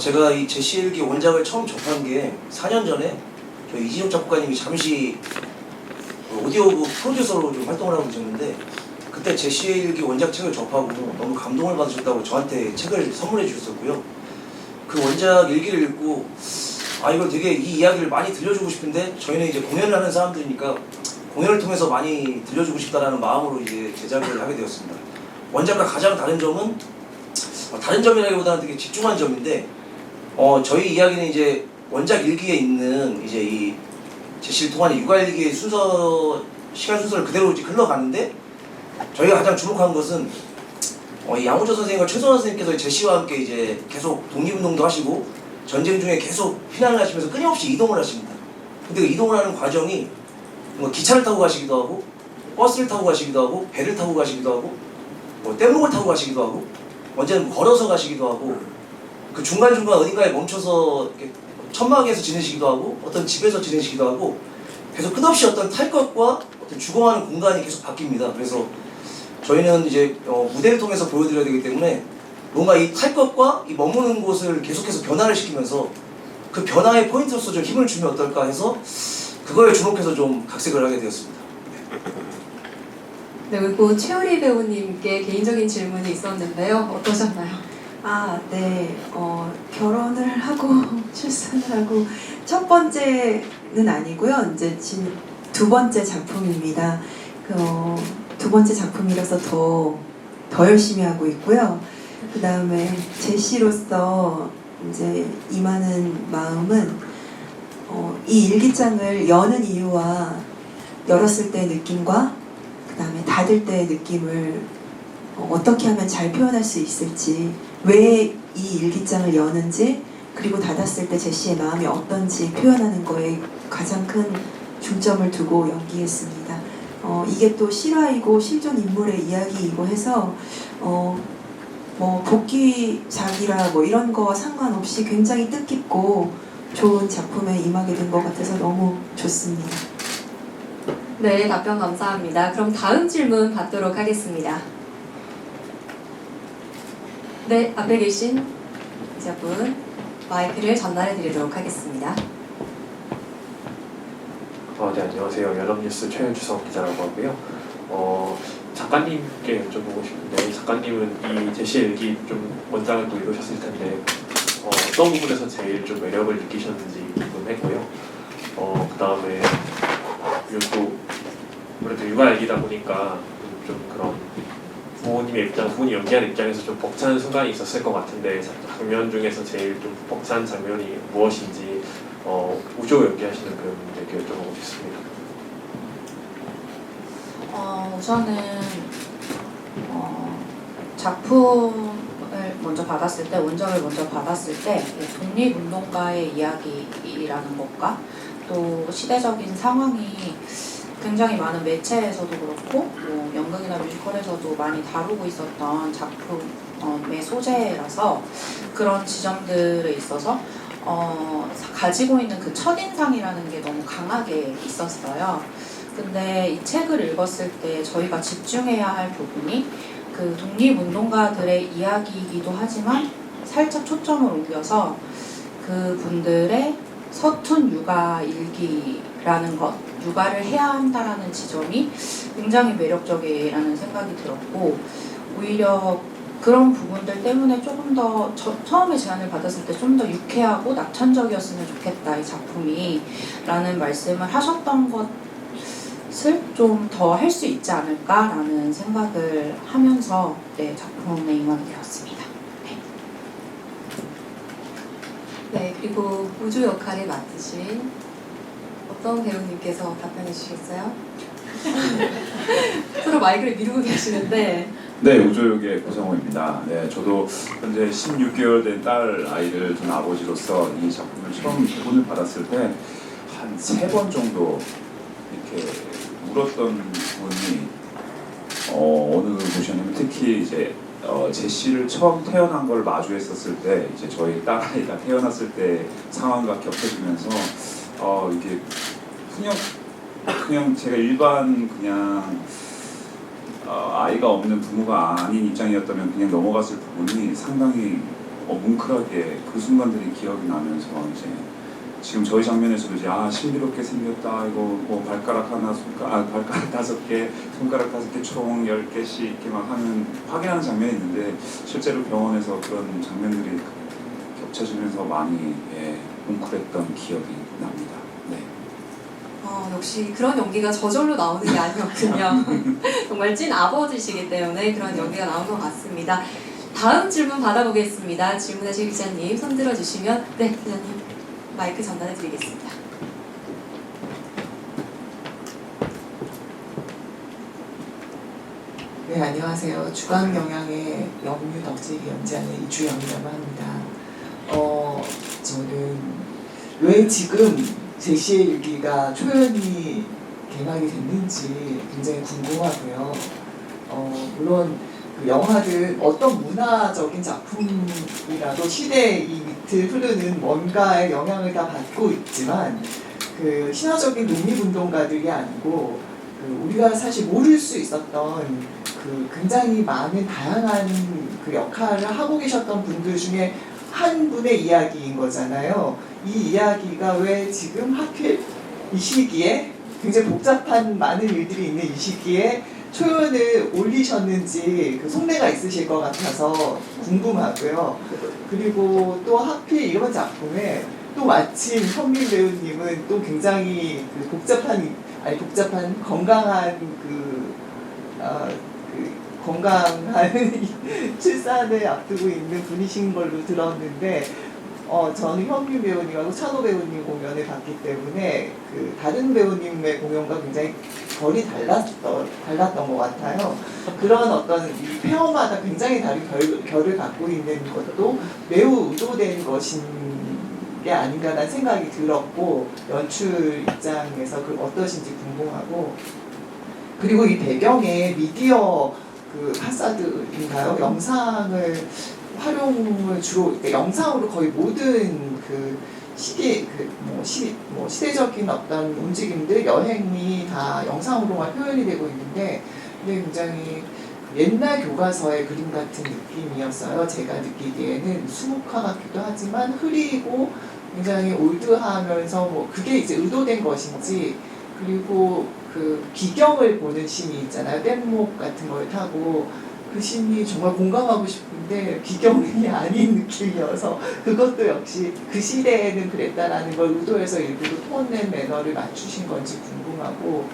제가 이 제시의 일기 원작을 처음 접한 게 4년 전에 저희 이진욱 작곡가님이 잠시 오디오북 프로듀서로 좀 활동을 하고 계셨는데 그때 제시의 일기 원작 책을 접하고 너무 감동을 받으셨다고 저한테 책을 선물해 주셨었고요. 그 원작 일기를 읽고 이걸 되게 이 이야기를 많이 들려주고 싶은데 저희는 이제 공연을 하는 사람들이니까 공연을 통해서 많이 들려주고 싶다라는 마음으로 이제 제작을 하게 되었습니다. 원작과 가장 다른 점은 다른 점이라기보다는 되게 집중한 점인데 저희 이야기는 이제 원작 일기에 있는 이제 이 제시를 통한 육아 일기의 시간 순서를 그대로 이제 흘러가는데 저희가 가장 주목한 것은 양호조 선생님과 최선화 선생님께서 제시와 함께 이제 계속 독립운동도 하시고 전쟁 중에 계속 피난을 하시면서 끊임없이 이동을 하십니다. 근데 그 이동을 하는 과정이 기차를 타고 가시기도 하고 버스를 타고 가시기도 하고 배를 타고 가시기도 하고 뗏목을 타고 가시기도 하고 언제는 걸어서 가시기도 하고 그 중간중간 어딘가에 멈춰서 이렇게 천막에서 지내시기도 하고 어떤 집에서 지내시기도 하고 계속 끝없이 어떤 탈 것과 어떤 주거하는 공간이 계속 바뀝니다. 그래서 저희는 이제 무대를 통해서 보여드려야 되기 때문에 뭔가 이 탈 것과 이 머무는 곳을 계속해서 변화를 시키면서 그 변화의 포인트로서 좀 힘을 주면 어떨까 해서 그거에 주목해서 좀 각색을 하게 되었습니다. 네, 그리고 최우리 배우님께 개인적인 질문이 있었는데요. 어떠셨나요? 네. 결혼을 하고 출산을 하고 첫 번째는 아니고요. 이제 지금 두 번째 작품입니다. 두 번째 작품이라서 더 열심히 하고 있고요. 그 다음에 제시로서 이제 임하는 마음은 이 일기장을 여는 이유와 열었을 때의 느낌과 그 다음에 닫을 때의 느낌을 어떻게 하면 잘 표현할 수 있을지, 왜 이 일기장을 여는지, 그리고 닫았을 때 제시의 마음이 어떤지 표현하는 거에 가장 큰 중점을 두고 연기했습니다. 이게 또 실화이고 실존 인물의 이야기이고 해서 뭐 복귀작이라 뭐 이런 거와 상관없이 굉장히 뜻깊고 좋은 작품에 임하게 된 것 같아서 너무 좋습니다. 네, 답변 감사합니다. 그럼 다음 질문 받도록 하겠습니다. 네, 앞에 계신 기자분 마이크를 전달해 드리도록 하겠습니다. 네, 안녕하세요. 연합뉴스 최윤주성 기자라고 하고요. 작가님께 여쭤보고 싶은데, 작가님은 이 제시의 일기 좀 원작을 또 읽으셨을 텐데 어떤 부분에서 제일 좀 매력을 느끼셨는지 궁금했고요. 그 다음에 또 아무래도 육아 얘기다 보니까 좀 그런 부모님의 입장, 부모님 연기하는 입장에서 좀 벅찬 순간이 있었을 것 같은데, 장면 중에서 제일 좀 벅찬 장면이 무엇인지 우조 연기하시는 그런 분들께 여쭤보고 싶습니다. 우선은 작품을 먼저 받았을 때, 원작을 먼저 받았을 때 독립운동가의 이야기라는 것과 또 시대적인 상황이 굉장히 많은 매체에서도 그렇고 뭐 연극이나 뮤지컬에서도 많이 다루고 있었던 작품의 소재라서 그런 지점들에 있어서 가지고 있는 그 첫인상이라는 게 너무 강하게 있었어요. 근데 이 책을 읽었을 때 저희가 집중해야 할 부분이 그 독립운동가들의 이야기이기도 하지만 살짝 초점을 옮겨서 그 분들의 서툰 육아 일기라는 것, 육아를 해야 한다라는 지점이 굉장히 매력적이라는 생각이 들었고, 오히려 그런 부분들 때문에 조금 더 처음에 제안을 받았을 때 좀 더 유쾌하고 낙천적이었으면 좋겠다 이 작품이 라는 말씀을 하셨던 것을 좀 더 할 수 있지 않을까라는 생각을 하면서 작품에 임하게 되었습니다. 네, 그리고 우주 역할을 맡으신 어떤 배우님께서 답변해 주시겠어요? 서로 마이크를 미루고 계시는데. 네, 우주역의 고성호입니다. 네, 저도 현재 16개월 된 딸 아이를 둔 아버지로서 이 작품을 처음 대본을 받았을 때 한 3번 정도 이렇게 울었던 부분이 어느 곳이었냐면, 특히 이제 제시를 처음 태어난 걸 마주했었을 때, 이제 저희 딸아이가 태어났을 때 상황과 겹쳐지면서 이게 그냥 제가 일반 그냥 아이가 없는 부모가 아닌 입장이었다면 그냥 넘어갔을 부분이 상당히 뭉클하게 그 순간들이 기억이 나면서, 이제 지금 저희 장면에서도 이제 신비롭게 생겼다, 이거 뭐 발가락 하나, 발가락 5개, 손가락 5개, 총 10개씩 이렇게 막 하는 확인하는 장면이 있는데, 실제로 병원에서 그런 장면들이 겹쳐지면서 많이 뭉클했던 기억이 납니다. 네. 역시 그런 연기가 저절로 나오는 게 아니었군요. 정말 찐 아버지시기 때문에 그런 연기가 나온 것 같습니다. 다음 질문 받아보겠습니다. 질문하실 기자님 손 들어주시면, 네, 기자님 마이크 전달해 드리겠습니다. 네, 안녕하세요. 주간경향의 영유 덕질이 연재하는 이주영이라고 합니다. 저는 왜 지금 제시의 일기가 초연이 개막이 됐는지 굉장히 궁금하고요. 물론 그 영화는 어떤 문화적인 작품이라도 시대의 이 밑을 흐르는 뭔가의 영향을 다 받고 있지만, 그 신화적인 독립운동가들이 아니고 우리가 사실 모를 수 있었던 그 굉장히 많은 다양한 그 역할을 하고 계셨던 분들 중에 한 분의 이야기인 거잖아요. 이 이야기가 왜 지금 하필 이 시기에 굉장히 복잡한 많은 일들이 있는 이 시기에 초연을 올리셨는지 그 속내가 있으실 것 같아서 궁금하고요. 그리고 또 하필 이런 작품에 또 마침 현민 배우님은 또 굉장히 그 복잡한 건강한 건강한 출산을 앞두고 있는 분이신 걸로 들었는데 저는 현민 배우님하고 찬호 배우님 공연을 봤기 때문에 그 다른 배우님의 공연과 굉장히 결이 달랐던 것 같아요. 그런 어떤 이 페어마다 굉장히 다른 결을 갖고 있는 것도 매우 의도된 것인 게 아닌가라는 생각이 들었고 연출 입장에서 그 어떠신지 궁금하고 그리고 이 배경에 미디어 그 파사드인가요? 영상을 활용을 주로 영상으로 거의 모든 그 시대적인 어떤 움직임들, 여행이 다 영상으로만 표현이 되고 있는데 이게 굉장히 옛날 교과서의 그림 같은 느낌이었어요. 제가 느끼기에는 수묵화 같기도 하지만 흐리고 굉장히 올드하면서 뭐 그게 이제 의도된 것인지 그리고 그 기경을 보는 씬이 있잖아요. 뗏목 같은 걸 타고 그 씬이 정말 공감하고 싶은데 기경이 아닌 느낌이어서 그것도 역시 그 시대에는 그랬다라는 걸 의도해서 일부러 톤앤 매너를 맞추신 건지 궁금하고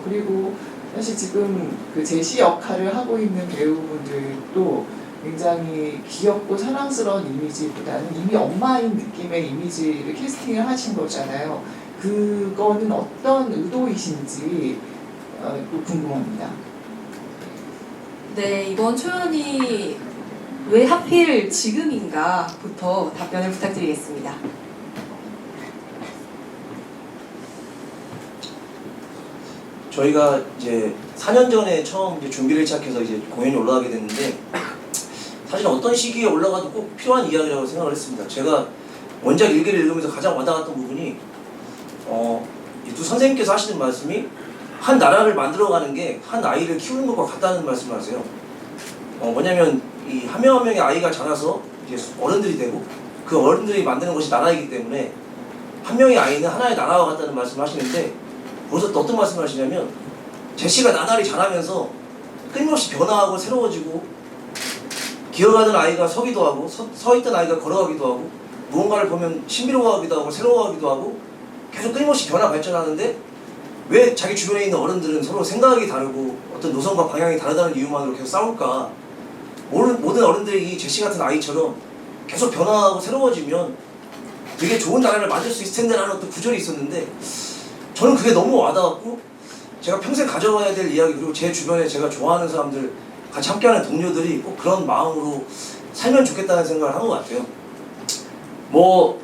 그리고 사실 지금 그 제시 역할을 하고 있는 배우분들도 굉장히 귀엽고 사랑스러운 이미지보다는 이미 엄마인 느낌의 이미지를 캐스팅을 하신 거잖아요. 그거는 어떤 의도이신지 또 궁금합니다. 네, 이번 초연이 왜 하필 지금인가부터 답변을 부탁드리겠습니다. 저희가 이제 4년 전에 처음 이제 준비를 시작해서 이제 공연이 올라가게 됐는데 사실 어떤 시기에 올라가도 꼭 필요한 이야기라고 생각을 했습니다. 제가 원작 일기를 읽으면서 가장 와닿았던 부분이 이 두 선생님께서 하시는 말씀이 한 나라를 만들어가는 게 한 아이를 키우는 것과 같다는 말씀을 하세요. 뭐냐면 이 한 명 한 명의 아이가 자라서 이제 어른들이 되고 그 어른들이 만드는 것이 나라이기 때문에 한 명의 아이는 하나의 나라와 같다는 말씀을 하시는데 거기서 또 어떤 말씀을 하시냐면 제시가 나날이 자라면서 끊임없이 변화하고 새로워지고 기어가던 아이가 서기도 하고 서 있던 아이가 걸어가기도 하고 무언가를 보면 신비로워하기도 하고 새로워하기도 하고 계속 끊임없이 변화 발전하는데 왜 자기 주변에 있는 어른들은 서로 생각이 다르고 어떤 노선과 방향이 다르다는 이유만으로 계속 싸울까? 모든 어른들이 이 제시 같은 아이처럼 계속 변화하고 새로워지면 되게 좋은 나라를 만들 수 있을 텐데 라는 어떤 구절이 있었는데 저는 그게 너무 와닿았고 제가 평생 가져가야 될 이야기 그리고 제 주변에 제가 좋아하는 사람들 같이 함께하는 동료들이 꼭 그런 마음으로 살면 좋겠다는 생각을 한 것 같아요. 뭐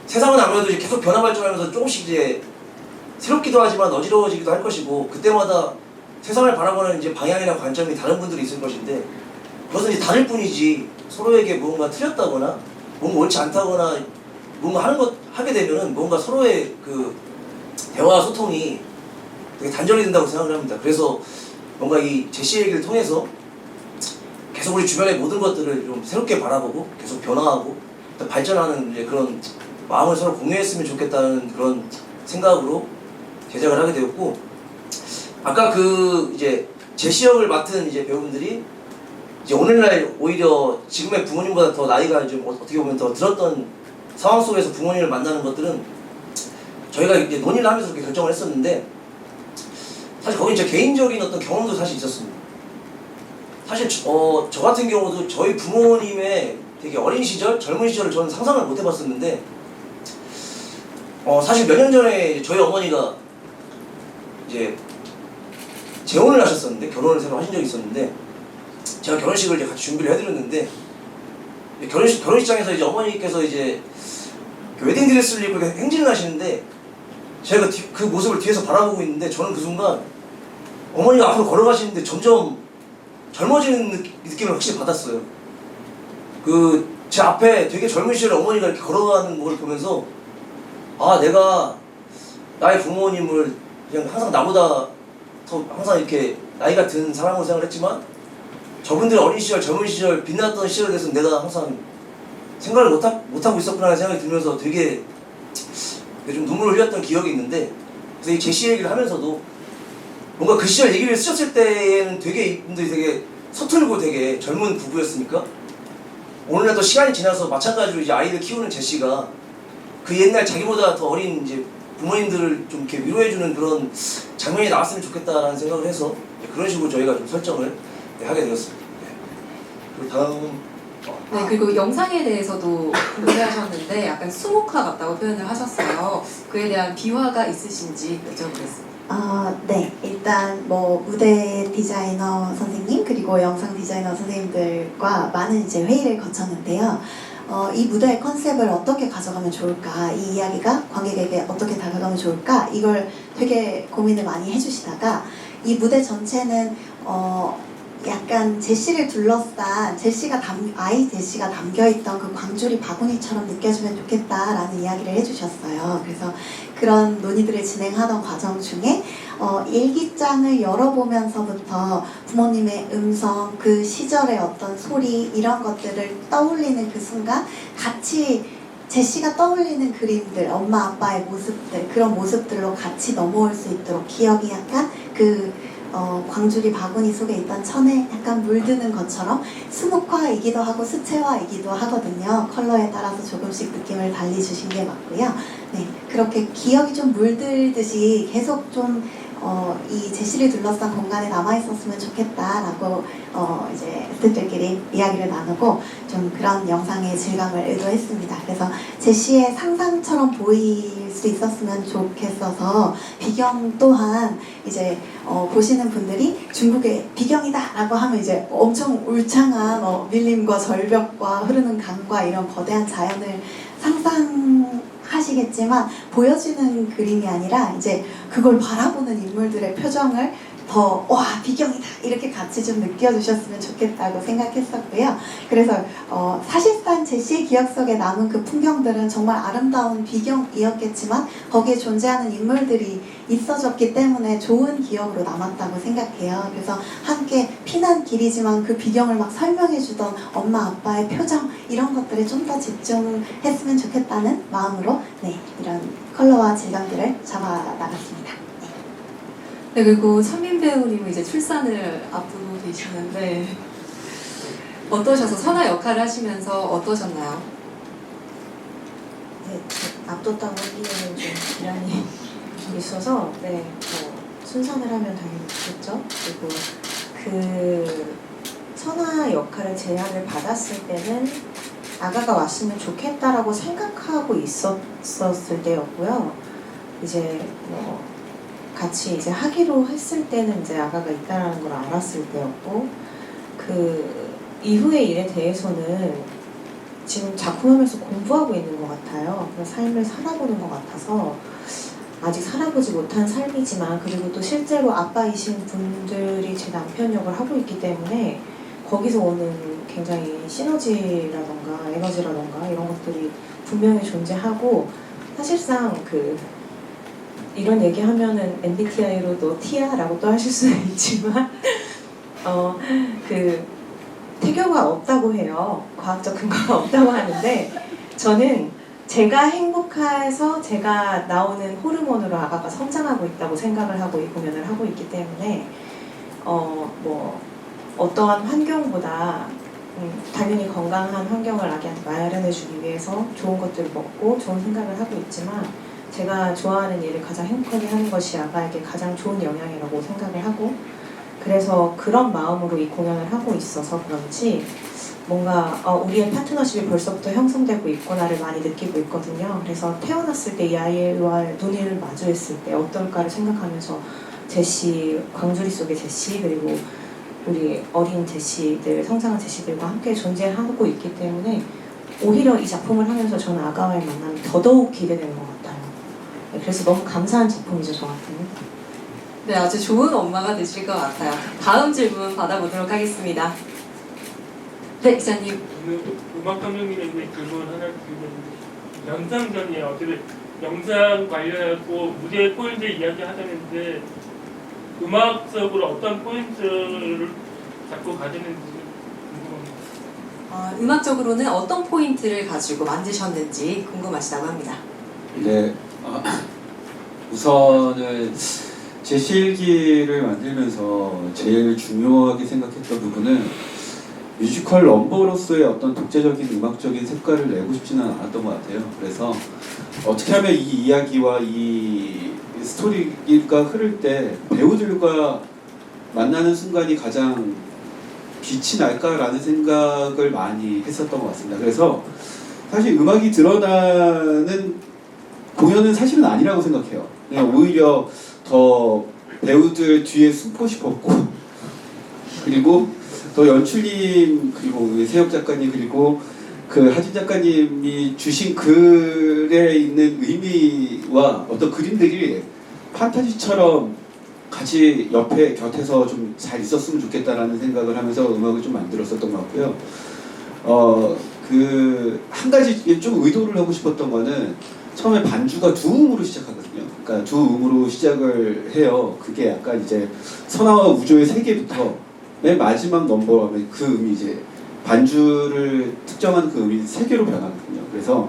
세상은 아무래도 이제 계속 변화 발전하면서 조금씩 이제 새롭기도 하지만 어지러워지기도 할 것이고 그때마다 세상을 바라보는 이제 방향이나 관점이 다른 분들이 있을 것인데 그것은 이제 다를 뿐이지 서로에게 뭔가 틀렸다거나 뭔가 옳지 않다거나 뭔가 하게 되면은 뭔가 서로의 그 대화와 소통이 되게 단절이 된다고 생각을 합니다. 그래서 뭔가 이 제시 얘기를 통해서 계속 우리 주변의 모든 것들을 좀 새롭게 바라보고 계속 변화하고 발전하는 이제 그런 마음을 서로 공유했으면 좋겠다는 그런 생각으로 제작을 하게 되었고 아까 그 이제 제시 역을 맡은 이제 배우분들이 이제 오늘날 오히려 지금의 부모님보다 더 나이가 좀 어떻게 보면 더 들었던 상황 속에서 부모님을 만나는 것들은 저희가 이제 논의를 하면서 그렇게 결정을 했었는데 사실 거기 제 개인적인 어떤 경험도 사실 있었습니다. 사실 저 같은 경우도 저희 부모님의 되게 어린 시절, 젊은 시절을 저는 상상을 못 해봤었는데 사실 몇 년 전에 저희 어머니가 이제 재혼을 하셨었는데 결혼을 새로 하신 적이 있었는데 제가 결혼식을 이제 같이 준비를 해드렸는데 결혼식장에서 이제 어머니께서 이제 웨딩드레스를 입고 행진을 하시는데 제가 그 모습을 뒤에서 바라보고 있는데 저는 그 순간 어머니가 앞으로 걸어가시는데 점점 젊어지는 느낌을 확실히 받았어요. 제 앞에 되게 젊은 시절에 어머니가 이렇게 걸어가는 걸 보면서 아 내가 나의 부모님을 그냥 항상 나보다 더 항상 이렇게 나이가 든 사람으로 생각을 했지만 저분들의 어린 시절, 젊은 시절, 빛났던 시절에 대해서 내가 항상 생각을 못하고 있었구나 하는 생각이 들면서 되게 좀 눈물을 흘렸던 기억이 있는데, 그래서 이 제시 얘기를 하면서도 뭔가 그 시절 얘기를 쓰셨을 때에는 되게 이분들이 되게 서툴고 되게 젊은 부부였으니까 오늘날 또 시간이 지나서 마찬가지로 이제 아이들 키우는 제시가 그 옛날 자기보다 더 어린 이제 부모님들을 좀 이렇게 위로해주는 그런 장면이 나왔으면 좋겠다라는 생각을 해서 그런 식으로 저희가 좀 설정을 하게 되었습니다. 그리고 다음은 네, 그리고 영상에 대해서도 공개하셨는데 약간 수목화 같다고 표현을 하셨어요. 그에 대한 비화가 있으신지 여쭤보겠습니다. 네. 일단 뭐 무대 디자이너 선생님 그리고 영상 디자이너 선생님들과 많은 이제 회의를 거쳤는데요. 이 무대의 컨셉을 어떻게 가져가면 좋을까, 이 이야기가 관객에게 어떻게 다가가면 좋을까, 이걸 되게 고민을 많이 해주시다가 이 무대 전체는 약간 제시를 둘러싼 아이 제시가 담겨있던 그 광주리 바구니처럼 느껴지면 좋겠다라는 이야기를 해주셨어요. 그래서 그런 논의들을 진행하던 과정 중에 일기장을 열어보면서부터 부모님의 음성, 그 시절의 어떤 소리 이런 것들을 떠올리는 그 순간 같이 제시가 떠올리는 그림들, 엄마 아빠의 모습들, 그런 모습들로 같이 넘어올 수 있도록 기억이 약간 광주리 바구니 속에 있던 천에 약간 물드는 것처럼 수묵화이기도 하고 수채화이기도 하거든요. 컬러에 따라서 조금씩 느낌을 달리 주신 게 맞고요. 네, 그렇게 기억이 좀 물들듯이 계속 좀 이 제시를 둘러싼 공간에 남아있었으면 좋겠다라고 이제 스태프들끼리 이야기를 나누고 좀 그런 영상의 질감을 의도했습니다. 그래서 제시의 상상처럼 보일 수 있었으면 좋겠어서 비경 또한 이제 보시는 분들이 중국의 비경이다 라고 하면 이제 엄청 울창한 밀림과 절벽과 흐르는 강과 이런 거대한 자연을 상상하시겠지만 보여지는 그림이 아니라 이제 그걸 바라보는 인물들의 표정을 더 와 비경이다 이렇게 같이 좀 느껴주셨으면 좋겠다고 생각했었고요. 그래서 사실상 제시의 기억 속에 남은 그 풍경들은 정말 아름다운 비경이었겠지만 거기에 존재하는 인물들이 있어졌기 때문에 좋은 기억으로 남았다고 생각해요. 그래서 함께 피난 길이지만 그 비경을 막 설명해주던 엄마 아빠의 표정 이런 것들에 좀 더 집중했으면 좋겠다는 마음으로 이런 컬러와 질감들을 잡아 나갔습니다. 네, 그리고 천민 배우님은 이제 출산을 앞두고 계시는데 어떠셔서 선아 역할을 하시면서 어떠셨나요? 네, 앞뒀다고 하기에는 좀 기간이 있어서 순산을 하면 당연히 좋겠죠. 그리고 그 선아 역할을 제안을 받았을 때는 아가가 왔으면 좋겠다라고 생각하고 있었을 때였고요. 이제 같이 이제 하기로 했을 때는 이제 아가가 있다라는 걸 알았을 때였고, 그 이후의 일에 대해서는 지금 작품하면서 공부하고 있는 것 같아요. 그 삶을 살아보는 것 같아서 아직 살아보지 못한 삶이지만, 그리고 또 실제로 아빠이신 분들이 제 남편 역을 하고 있기 때문에 거기서 오는 굉장히 시너지라던가 에너지라던가 이런 것들이 분명히 존재하고, 사실상 이런 얘기하면은 MBTI로 너 T야? 라고 또 하실 수는 있지만 태교가 없다고 해요. 과학적 근거가 없다고 하는데, 저는 제가 행복해서 제가 나오는 호르몬으로 아가가 성장하고 있다고 생각을 하고 이 공연을 하고 있기 때문에 어떠한 환경보다 당연히 건강한 환경을 아기한테 마련해주기 위해서 좋은 것들을 먹고 좋은 생각을 하고 있지만, 제가 좋아하는 일을 가장 행복하게 하는 것이 아가에게 가장 좋은 영향이라고 생각을 하고, 그래서 그런 마음으로 이 공연을 하고 있어서 그런지 뭔가 우리의 파트너십이 벌써부터 형성되고 있구나를 많이 느끼고 있거든요. 그래서 태어났을 때 이 아이와 눈을 마주했을 때 어떨까를 생각하면서 제시, 광주리 속의 제시, 그리고 우리 어린 제시들, 성장한 제시들과 함께 존재하고 있기 때문에 오히려 이 작품을 하면서 저는 아가와의 만남이 더더욱 기대되는 것 같아요. 그래서 너무 감사한 작품이죠, 저한테는. 네, 아주 좋은 엄마가 되실 것 같아요. 다음 질문 받아보도록 하겠습니다. 네, 기자님. 음악 감독님에게 질문 하나 드리는데, 영상전이에요. 어쨌든 영상 관련하고 무대 포인트 이야기 하자는데, 음악적으로 어떤 포인트를 자꾸 가지는지 궁금합니다. 음악적으로는 어떤 포인트를 가지고 만드셨는지 궁금하시다고 합니다. 네, 우선은 제시일기를 만들면서 제일 중요하게 생각했던 부분은 뮤지컬 넘버로서의 어떤 독자적인 음악적인 색깔을 내고 싶지는 않았던 것 같아요. 그래서 어떻게 하면 이 이야기와 이 스토리가 흐를 때 배우들과 만나는 순간이 가장 빛이 날까라는 생각을 많이 했었던 것 같습니다. 그래서 사실 음악이 드러나는 공연은 사실은 아니라고 생각해요. 그냥 오히려 더 배우들 뒤에 숨고 싶었고 그리고 더 연출님 그리고 세혁 작가님 그리고 그 하진 작가님이 주신 글에 있는 의미와 어떤 그림들이 판타지처럼 같이 옆에 곁에서 좀 잘 있었으면 좋겠다라는 생각을 하면서 음악을 좀 만들었었던 것 같고요. 그 한 가지 좀 의도를 하고 싶었던 거는 처음에 반주가 두음으로 시작하거든요. 그러니까 두음으로 시작을 해요. 그게 약간 이제 선화와 우조의 세계부터 맨 마지막 넘버하면 그 음이 이제 반주를 특정한 그 음이 세 개로 변하거든요. 그래서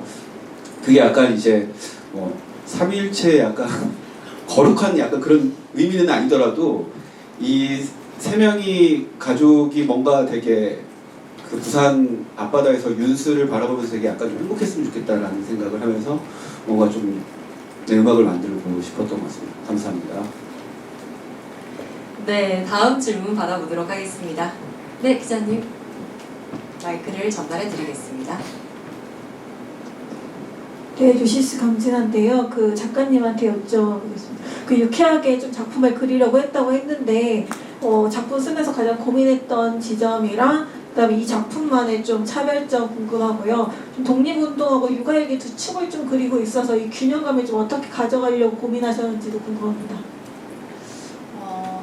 그게 약간 이제 뭐 삼위일체의 약간 거룩한 약간 그런 의미는 아니더라도 이 세 명이 가족이 뭔가 되게 그 부산 앞바다에서 윤수를 바라보면서 되게 약간 좀 행복했으면 좋겠다라는 생각을 하면서 뭔가 좀 내 음악을 만들고 싶었던 것 같습니다. 감사합니다. 네, 다음 질문 받아보도록 하겠습니다. 네, 기자님. 마이크를 전달해 드리겠습니다. 네, 뉴시스 강진한데요. 그 작가님한테 여쭤보겠습니다. 그 유쾌하게 좀 작품을 그리려고 했다고 했는데 작품 쓰면서 가장 고민했던 지점이랑 그다음에 이 작품만의 좀 차별점 궁금하고요. 좀 독립운동하고 육아일기 두 축을 좀 그리고 있어서 이 균형감을 좀 어떻게 가져가려고 고민하셨는지도 궁금합니다.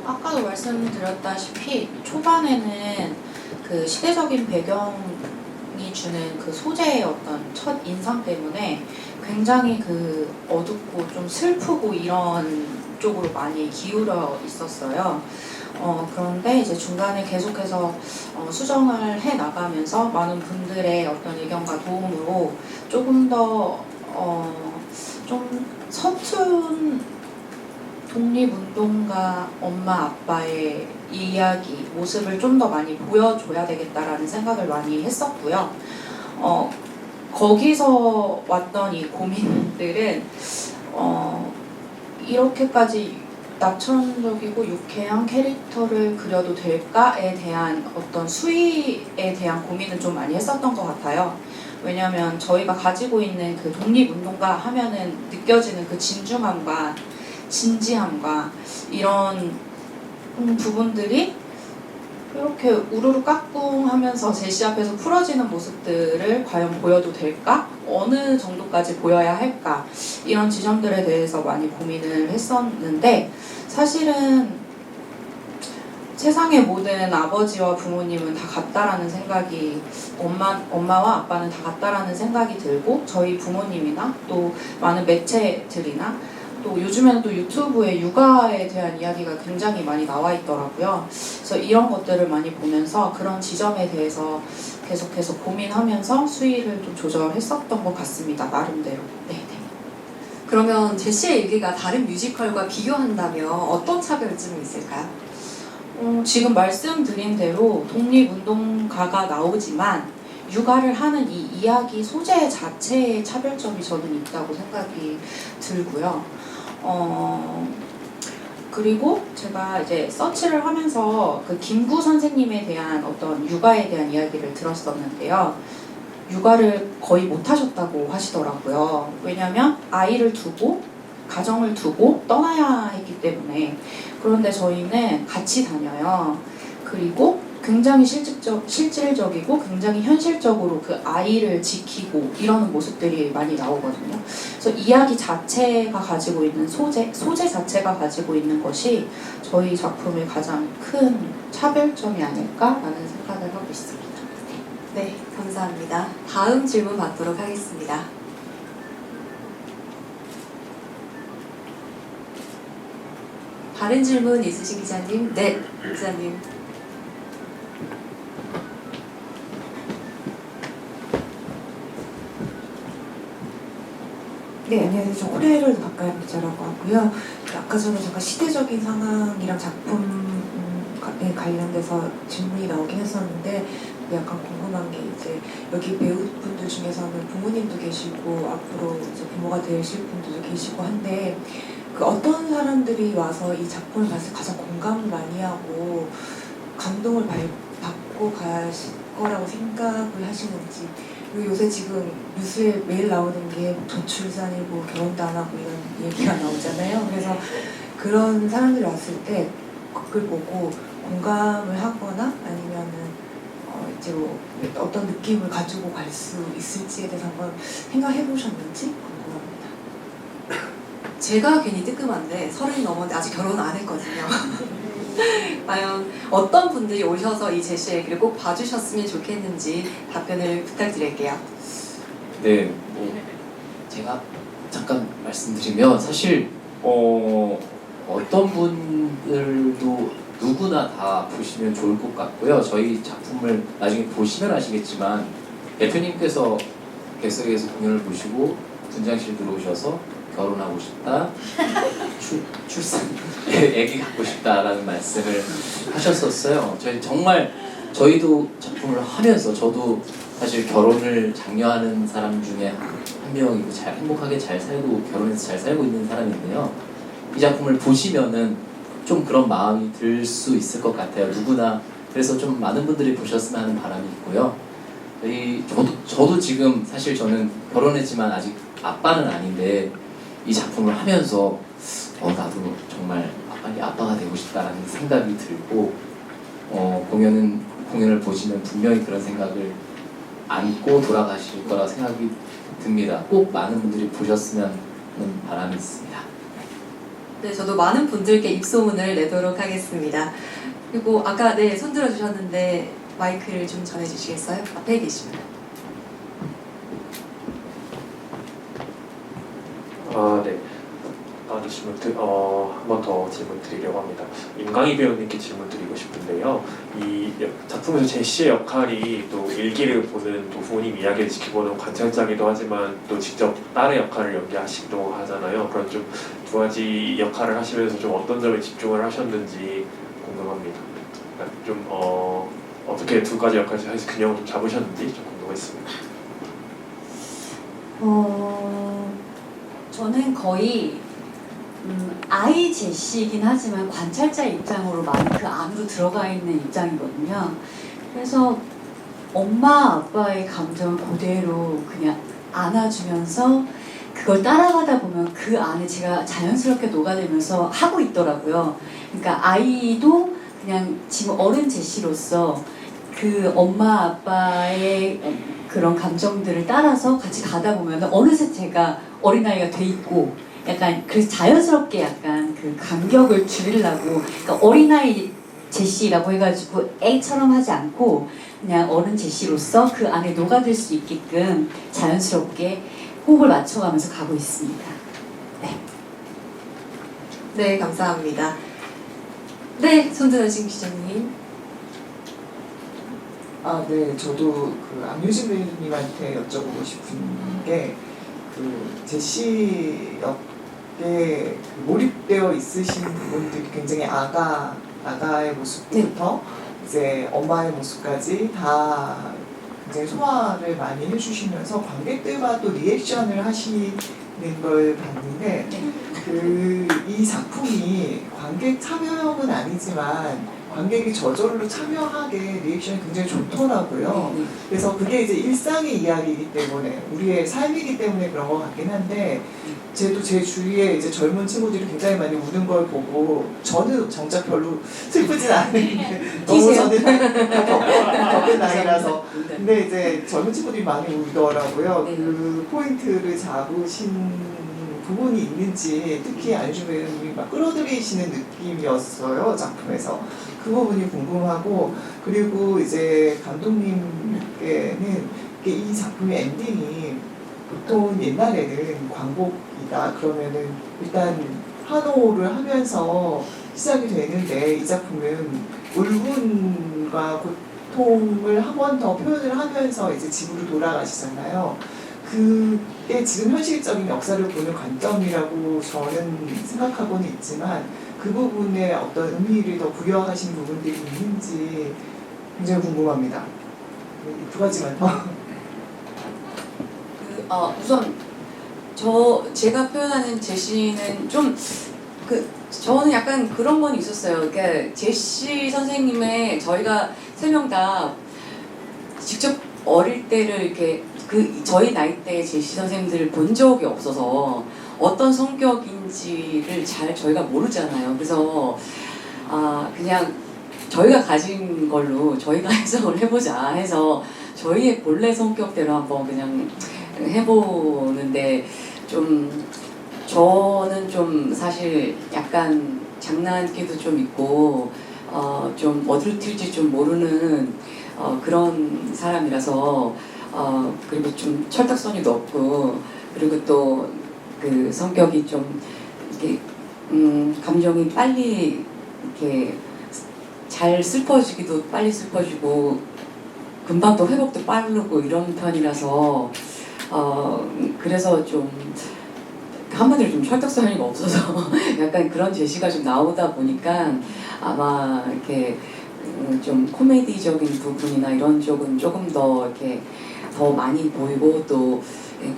아까도 말씀드렸다시피 초반에는 그 시대적인 배경이 주는 그 소재의 어떤 첫 인상 때문에 굉장히 그 어둡고 좀 슬프고 이런 쪽으로 많이 기울어 있었어요. 그런데 이제 중간에 계속해서 수정을 해 나가면서 많은 분들의 어떤 의견과 도움으로 조금 더 좀 서툰 독립운동가 엄마 아빠의 이야기 모습을 좀 더 많이 보여줘야 되겠다라는 생각을 많이 했었고요. 거기서 왔던 이 고민들은 이렇게까지 낙천적이고 유쾌한 캐릭터를 그려도 될까에 대한 어떤 수위에 대한 고민은 좀 많이 했었던 것 같아요. 왜냐하면 저희가 가지고 있는 그 독립운동가 하면은 느껴지는 그 진중함과 진지함과 이런 부분들이 이렇게 우르르 깍꿍 하면서 제시 앞에서 풀어지는 모습들을 과연 보여도 될까? 어느 정도까지 보여야 할까? 이런 지점들에 대해서 많이 고민을 했었는데 사실은 세상의 모든 아버지와 부모님은 다 같다라는 생각이 엄마와 아빠는 다 같다라는 생각이 들고 저희 부모님이나 또 많은 매체들이나 또 요즘에는 또 유튜브에 육아에 대한 이야기가 굉장히 많이 나와 있더라고요. 그래서 이런 것들을 많이 보면서 그런 지점에 대해서 계속해서 고민하면서 수위를 좀 조절했었던 것 같습니다. 나름대로. 네. 그러면 제시의 일기가 다른 뮤지컬과 비교한다면 어떤 차별점이 있을까요? 지금 말씀드린 대로 독립운동가가 나오지만 육아를 하는 이 이야기 소재 자체의 차별점이 저는 있다고 생각이 들고요. 그리고 제가 이제 서치를 하면서 그 김구 선생님에 대한 어떤 육아에 대한 이야기를 들었었는데요. 육아를 거의 못 하셨다고 하시더라고요. 왜냐하면 아이를 두고 가정을 두고 떠나야 했기 때문에. 그런데 저희는 같이 다녀요. 그리고 굉장히 실질적이고 굉장히 현실적으로 그 아이를 지키고 이러는 모습들이 많이 나오거든요. 그래서 이야기 자체가 가지고 있는 소재 자체가 가지고 있는 것이 저희 작품의 가장 큰 차별점이 아닐까라는 생각을 하고 있습니다. 네, 감사합니다. 다음 질문 받도록 하겠습니다. 다른 질문 있으신 기자님? 네, 기자님. 네, 네, 안녕하세요. 저 코레일 박가연 기자라고 하고요. 아까 전에 잠깐 시대적인 상황이랑 작품에 관련돼서 질문이 나오긴 했었는데 약간 궁금한 게 이제 여기 배우분들 중에서는 부모님도 계시고 앞으로 이제 부모가 되실 분들도 계시고 한데 그 어떤 사람들이 와서 이 작품을 봤을 때 가장 공감을 많이 하고 감동을 받고 가실 거라고 생각을 하시는지. 그리고 요새 지금 뉴스에 매일 나오는 게 저출산이고 결혼도 안 하고 이런 얘기가 나오잖아요. 그래서 그런 사람들이 왔을 때 그걸 보고 공감을 하거나 아니면은 이제 뭐 어떤 느낌을 가지고 갈 수 있을지에 대해서 한번 생각해 보셨는지 궁금합니다. 제가 괜히 뜨끔한데 30이 넘었는데 아직 결혼 안 했거든요. 과연 어떤 분들이 오셔서 이 제시 얘기를 꼭 봐주셨으면 좋겠는지 답변을 부탁드릴게요. 네, 뭐 제가 잠깐 말씀드리면 사실 어떤 분들도 누구나 다 보시면 좋을 것 같고요. 저희 작품을 나중에 보시면 아시겠지만 대표님께서 객석에서 공연을 보시고 분장실 들어오셔서 결혼하고 싶다, 출산, 애기 갖고 싶다라는 말씀을 하셨었어요. 저희도 작품을 하면서 저도 사실 결혼을 장려하는 사람 중에 한 명이고 잘 행복하게 잘 살고 결혼해서 잘 살고 있는 사람인데요. 이 작품을 보시면은 좀 그런 마음이 들 수 있을 것 같아요. 누구나. 그래서 좀 많은 분들이 보셨으면 하는 바람이 있고요. 저도 지금 사실 저는 결혼했지만 아직 아빠는 아닌데 이 작품을 하면서 나도 정말 빨리 아빠가 되고 싶다라는 생각이 들고 공연을 보시면 분명히 그런 생각을 안고 돌아가실 거라 생각이 듭니다. 꼭 많은 분들이 보셨으면 하는 바람이 있습니다. 네, 저도 많은 분들께 입소문을 내도록 하겠습니다. 그리고 아까 손 들어주셨는데 마이크를 좀 전해주시겠어요? 앞에 계십니다. 네. 한 번 더 질문 드리려고 합니다. 임강희 배우님께 질문 드리고 싶은데요. 이 작품에서 제시의 역할이 또 일기를 보는 또 부모님 이야기를 지켜보는 관찰자기도 하지만 또 직접 딸의 역할을 연기하시기도 하잖아요. 그런 좀 두 가지 역할을 하시면서 좀 어떤 점에 집중을 하셨는지 궁금합니다. 좀 어떻게 두 가지 역할을 해서 균형을 좀 잡으셨는지 좀 궁금했습니다. 저는 거의 아이 제시이긴 하지만 관찰자 입장으로 많이 그 안으로 들어가 있는 입장이거든요. 그래서 엄마 아빠의 감정을 그대로 그냥 안아주면서 그걸 따라가다 보면 그 안에 제가 자연스럽게 녹아들면서 하고 있더라고요. 그러니까 아이도 그냥 지금 어른 제시로서 그 엄마 아빠의 그런 감정들을 따라서 같이 가다 보면 어느새 제가 어린아이가 돼 있고 약간 그래서 자연스럽게 약간 그 간격을 줄이려고 그러니까 어린아이 제시라고 해가지고 애처럼 하지 않고 그냥 어른 제시로서 그 안에 녹아들 수 있게끔 자연스럽게 호흡을 맞춰가면서 가고 있습니다. 네, 감사합니다. 네, 손준하신 기자님. 네, 저도 그 안유진 배우님한테 여쭤보고 싶은 게 그 제시 역에 몰입되어 있으신 분들이 굉장히 아가의 모습부터 이제 엄마의 모습까지 다 굉장히 소화를 많이 해주시면서 관객들과 또 리액션을 하시는 걸 봤는데 이 작품이 관객 참여형은 아니지만 관객이 저절로 참여하게 리액션이 굉장히 좋더라고요. 그래서 그게 이제 일상의 이야기이기 때문에 우리의 삶이기 때문에 그런 것 같긴 한데 제 주위에 이제 젊은 친구들이 굉장히 많이 우는 걸 보고 저는 정작 별로 슬프진 않은데 너무 저는 겪은 나이라서 근데 이제 젊은 친구들이 많이 울더라고요. 그 포인트를 잡으신 부분이 있는지 특히 안유진 배우님이 막 끌어들이시는 느낌이었어요 작품에서. 그 부분이 궁금하고 그리고 이제 감독님께는 이 작품의 엔딩이 보통 옛날에는 광복이다 그러면은 일단 환호를 하면서 시작이 되는데 이 작품은 울분과 고통을 한 번 더 표현을 하면서 이제 집으로 돌아가시잖아요. 그게 지금 현실적인 역사를 보는 관점이라고 저는 생각하고는 있지만 그 부분에 어떤 의미를 더 부여하신 부분들이 있는지 굉장히 궁금합니다. 두 가지만 더. 우선 제가 표현하는 제시는 좀 저는 약간 그런 건 있었어요. 그러니까 제시 선생님의 저희가 세 명 다 직접 어릴 때를 이렇게 저희 나이 때 제시 선생님들을 본 적이 없어서 어떤 성격인지를 잘 저희가 모르잖아요. 그래서 그냥 저희가 가진 걸로 저희가 해석을 해보자 해서 저희의 본래 성격대로 한번 그냥 해보는데 저는 좀 사실 약간 장난기도 좀 있고 좀 어디로 튈지 좀 모르는 그런 사람이라서 그리고 좀 철딱서니 높고 그리고 또 그 성격이 좀 이렇게 감정이 빨리 이렇게 잘 슬퍼지기도 빨리 슬퍼지고 금방 또 회복도 빠르고 이런 편이라서 그래서 좀 한마디로 좀 철딱서니가 없어서 약간 그런 제시가 좀 나오다 보니까 아마 이렇게 좀 코미디적인 부분이나 이런 쪽은 조금 더 이렇게 더 많이 보이고 또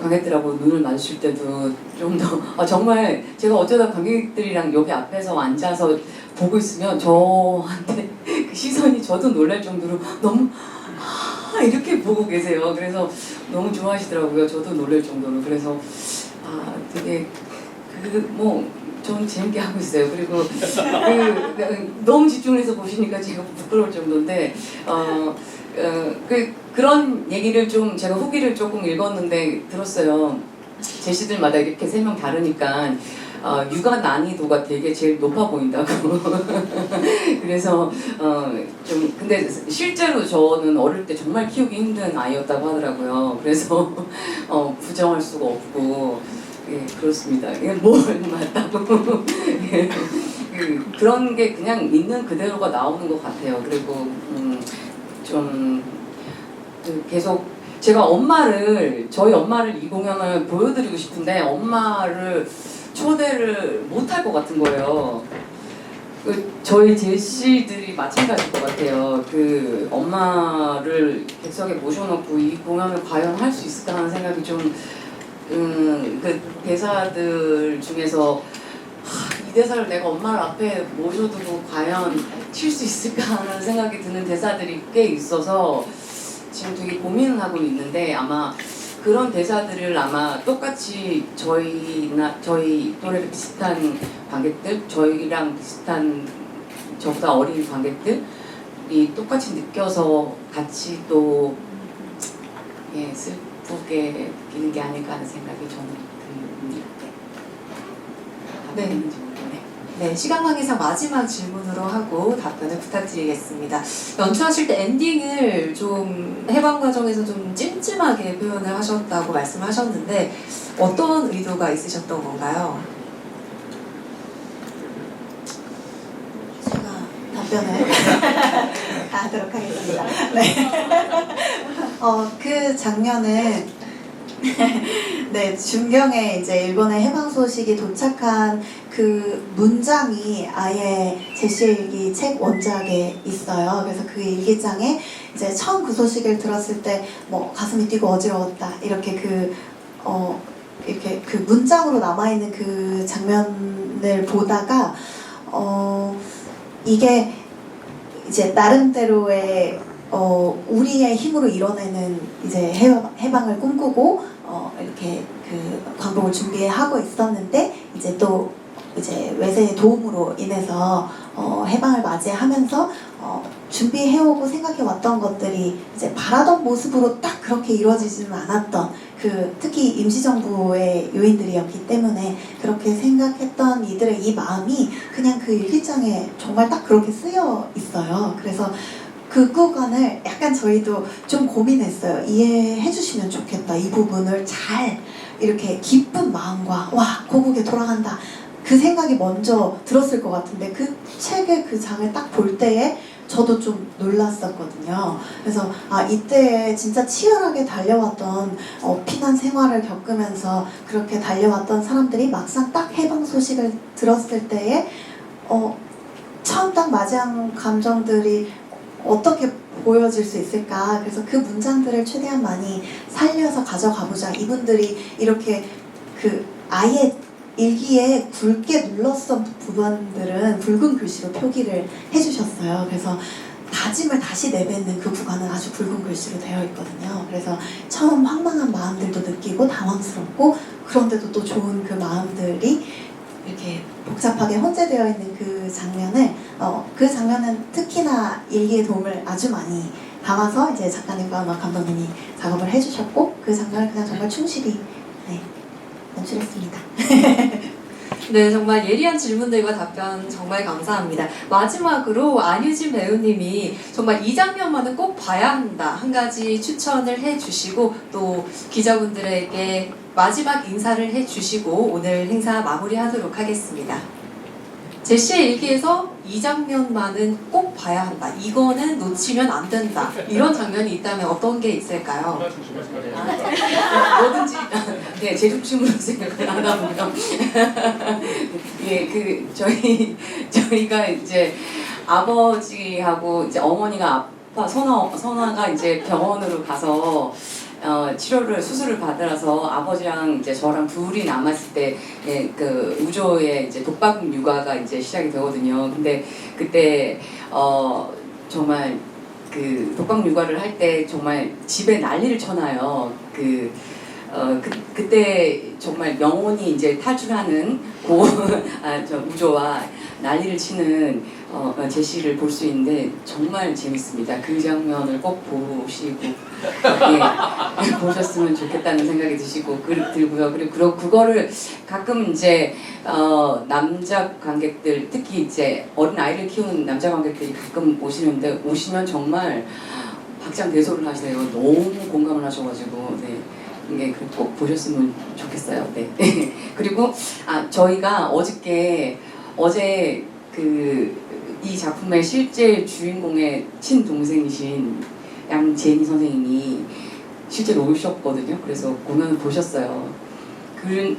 관객들하고 눈을 마주칠 때도 좀 더 정말 제가 어쩌다 관객들이랑 여기 앞에서 앉아서 보고 있으면 저한테 그 시선이 저도 놀랄 정도로 너무 이렇게 보고 계세요. 그래서 너무 좋아하시더라고요. 저도 놀랄 정도로. 그래서 되게 전 재밌게 하고 있어요. 그리고 너무 집중해서 보시니까 제가 부끄러울 정도인데 그런 얘기를 좀 제가 후기를 조금 읽었는데 들었어요. 제시들마다 이렇게 세 명 다르니까 육아 난이도가 되게 제일 높아 보인다고. 그래서 좀 근데 실제로 저는 어릴 때 정말 키우기 힘든 아이였다고 하더라고요. 그래서 부정할 수가 없고 그렇습니다. 뭘 맞다고 그런 게 그냥 있는 그대로가 나오는 것 같아요. 그리고 좀 계속 제가 저희 엄마를 이 공연을 보여드리고 싶은데 엄마를 초대를 못할 것 같은 거예요. 저희 제시들이 마찬가지일 것 같아요. 엄마를 객석에 모셔놓고 이 공연을 과연 할 수 있을까 하는 생각이 좀 그 대사들 중에서 이 대사를 내가 엄마를 앞에 모셔두고 과연 칠 수 있을까 하는 생각이 드는 대사들이 꽤 있어서 지금 되게 고민을 하고 있는데 아마 그런 대사들을 아마 똑같이 저희 또래 비슷한 관객들, 저희랑 비슷한 저보다 어린 관객들이 똑같이 느껴서 같이 또 슬프게 느끼는 게 아닐까 하는 생각이 저는 듭니다. 네, 시간 관계상 마지막 질문으로 하고 답변을 부탁드리겠습니다. 연출하실 때 엔딩을 좀 해방 과정에서 좀 찜찜하게 표현을 하셨다고 말씀하셨는데 어떤 의도가 있으셨던 건가요? 제가 답변을 하도록 하겠습니다. 네. 그 장면은 네, 중경에 이제 일본의 해방 소식이 도착한 그 문장이 아예 제시의 일기 책 원작에 있어요. 그래서 그 일기장에 이제 처음 그 소식을 들었을 때 뭐 가슴이 뛰고 어지러웠다 이렇게 이렇게 그 문장으로 남아 있는 그 장면을 보다가 이게 이제 나름대로의 우리의 힘으로 이뤄내는 이제 해방을 꿈꾸고 이렇게 그 광복을 준비하고 있었는데 이제 또 이제 외세의 도움으로 인해서 해방을 맞이하면서 준비해오고 생각해왔던 것들이 이제 바라던 모습으로 딱 그렇게 이루어지지는 않았던 특히 임시정부의 요인들이었기 때문에 그렇게 생각했던 이들의 이 마음이 그냥 그 일기장에 정말 딱 그렇게 쓰여 있어요. 그래서 그 구간을 약간 저희도 좀 고민했어요. 이해해 주시면 좋겠다. 이 부분을 잘 이렇게 기쁜 마음과 와 고국에 돌아간다 그 생각이 먼저 들었을 것 같은데 그 책의 그 장을 딱 볼 때에 저도 좀 놀랐었거든요. 그래서 이때 진짜 치열하게 달려왔던 피난 생활을 겪으면서 그렇게 달려왔던 사람들이 막상 딱 해방 소식을 들었을 때에 처음 딱 맞이한 감정들이 어떻게 보여질 수 있을까. 그래서 그 문장들을 최대한 많이 살려서 가져가보자. 이분들이 이렇게 아예 일기에 굵게 눌렀던 부분들은 붉은 글씨로 표기를 해주셨어요. 그래서 다짐을 다시 내뱉는 그 구간은 아주 굵은 글씨로 되어 있거든요. 그래서 처음 황망한 마음들도 느끼고 당황스럽고 그런데도 또 좋은 그 마음들이 이렇게 복잡하게 혼재되어 있는 그 장면을 그 장면은 특히나 일기의 도움을 아주 많이 담아서 이제 작가님과 음악 감독님이 작업을 해주셨고 그 장면을 그냥 정말 충실히 연출했습니다. 네, 정말 예리한 질문들과 답변 정말 감사합니다. 마지막으로 안유진 배우님이 정말 이 장면만은 꼭 봐야 한다 한 가지 추천을 해주시고 또 기자분들에게 마지막 인사를 해주시고 오늘 행사 마무리하도록 하겠습니다. 제시의 일기에서 이 장면만은 꼭 봐야 한다. 이거는 놓치면 안 된다. 이런 장면이 있다면 어떤 게 있을까요? 뭐든지 네, 제 중심으로 생각을 하다 보면 예, 저희가 이제 아버지하고 이제 어머니가 아파 선아가 이제 병원으로 가서 수술을 받으라서 아버지랑 이제 저랑 둘이 남았을 때 그 우조의 이제 독박 육아가 이제 시작이 되거든요. 근데 그때 정말 그 독박 육아를 할 때 정말 집에 난리를 쳐놔요. 그때 정말 명혼이 이제 탈출하는 우조와 난리를 치는 제시를 볼 수 있는데 정말 재밌습니다. 그 장면을 꼭 보시고 보셨으면 좋겠다는 생각이 들고요. 그리고 그거를 가끔 이제 남자 관객들 특히 이제 어린 아이를 키우는 남자 관객들이 가끔 오시면 정말 박장대소를 하세요. 너무 공감을 하셔가지고 네. 꼭 보셨으면 좋겠어요. 네. 그리고 저희가 어제 이 작품의 실제 주인공의 친동생이신 양제니 선생님이 실제로 오셨거든요. 그래서 공연을 보셨어요.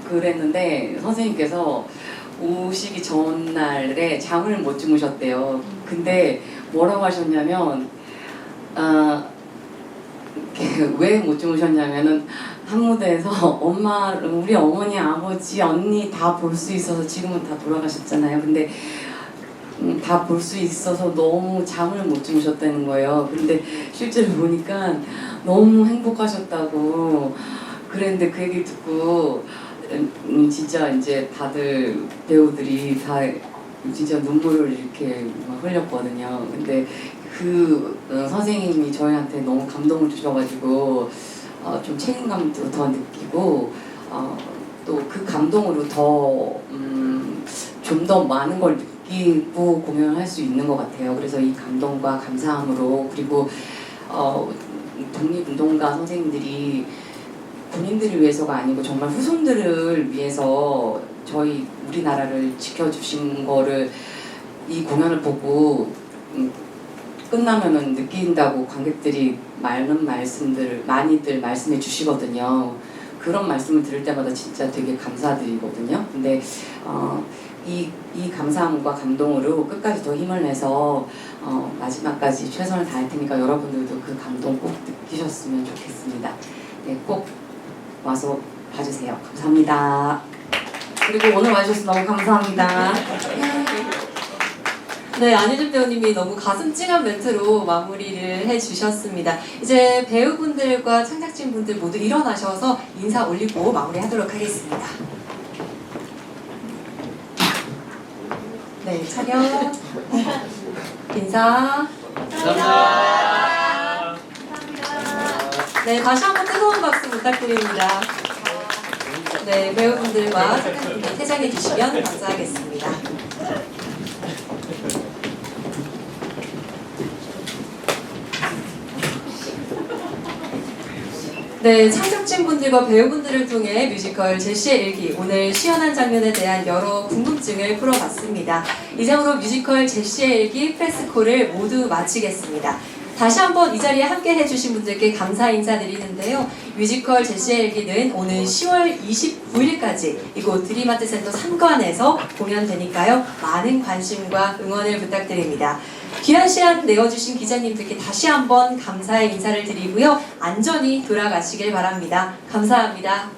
그랬는데 선생님께서 오시기 전날에 잠을 못 주무셨대요. 근데 뭐라고 하셨냐면 왜 못 주무셨냐면은 한 무대에서 우리 어머니, 아버지, 언니 다 볼 수 있어서 지금은 다 돌아가셨잖아요. 근데 다 볼 수 있어서 너무 잠을 못 주무셨다는 거예요. 근데 실제로 보니까 너무 행복하셨다고 그랬는데 그 얘기 듣고 진짜 이제 다들 배우들이 다 진짜 눈물을 이렇게 막 흘렸거든요. 근데 선생님이 저희한테 너무 감동을 주셔가지고 좀 책임감도 더 느끼고 또 그 감동으로 좀 더 많은 걸 느끼고 공연을 할 수 있는 것 같아요. 그래서 이 감동과 감사함으로 그리고 독립운동가 선생님들이 본인들을 위해서가 아니고 정말 후손들을 위해서 우리나라를 지켜주신 거를 이 공연을 보고 끝나면은 느낀다고 관객들이 많이들 말씀해 주시거든요. 그런 말씀을 들을 때마다 진짜 되게 감사드리거든요. 근데 이 감사함과 감동으로 끝까지 더 힘을 내서 마지막까지 최선을 다할 테니까 여러분들도 그 감동 꼭 느끼셨으면 좋겠습니다. 네, 꼭 와서 봐주세요. 감사합니다. 그리고 오늘 와주셔서 너무 감사합니다. 네, 안유진 배우님이 너무 가슴 찡한 멘트로 마무리를 해주셨습니다. 이제 배우분들과 창작진분들 모두 일어나셔서 인사 올리고 마무리하도록 하겠습니다. 네, 차렷. 인사. 감사합니다. 네, 다시 한번 뜨거운 박수 부탁드립니다. 네, 배우분들과 창작진분들 퇴장해 주시면 감사하겠습니다. 네, 창작진 분들과 배우분들을 통해 뮤지컬 제시의 일기, 오늘 시원한 장면에 대한 여러 궁금증을 풀어봤습니다. 이상으로 뮤지컬 제시의 일기 프레스콜을 모두 마치겠습니다. 다시 한번 이 자리에 함께 해주신 분들께 감사 인사드리는데요. 뮤지컬 제시의 일기는 오늘 10월 29일까지 이곳 드림아트센터 3관에서 공연되니까요. 많은 관심과 응원을 부탁드립니다. 귀한 시간 내어주신 기자님들께 다시 한번 감사의 인사를 드리고요. 안전히 돌아가시길 바랍니다. 감사합니다.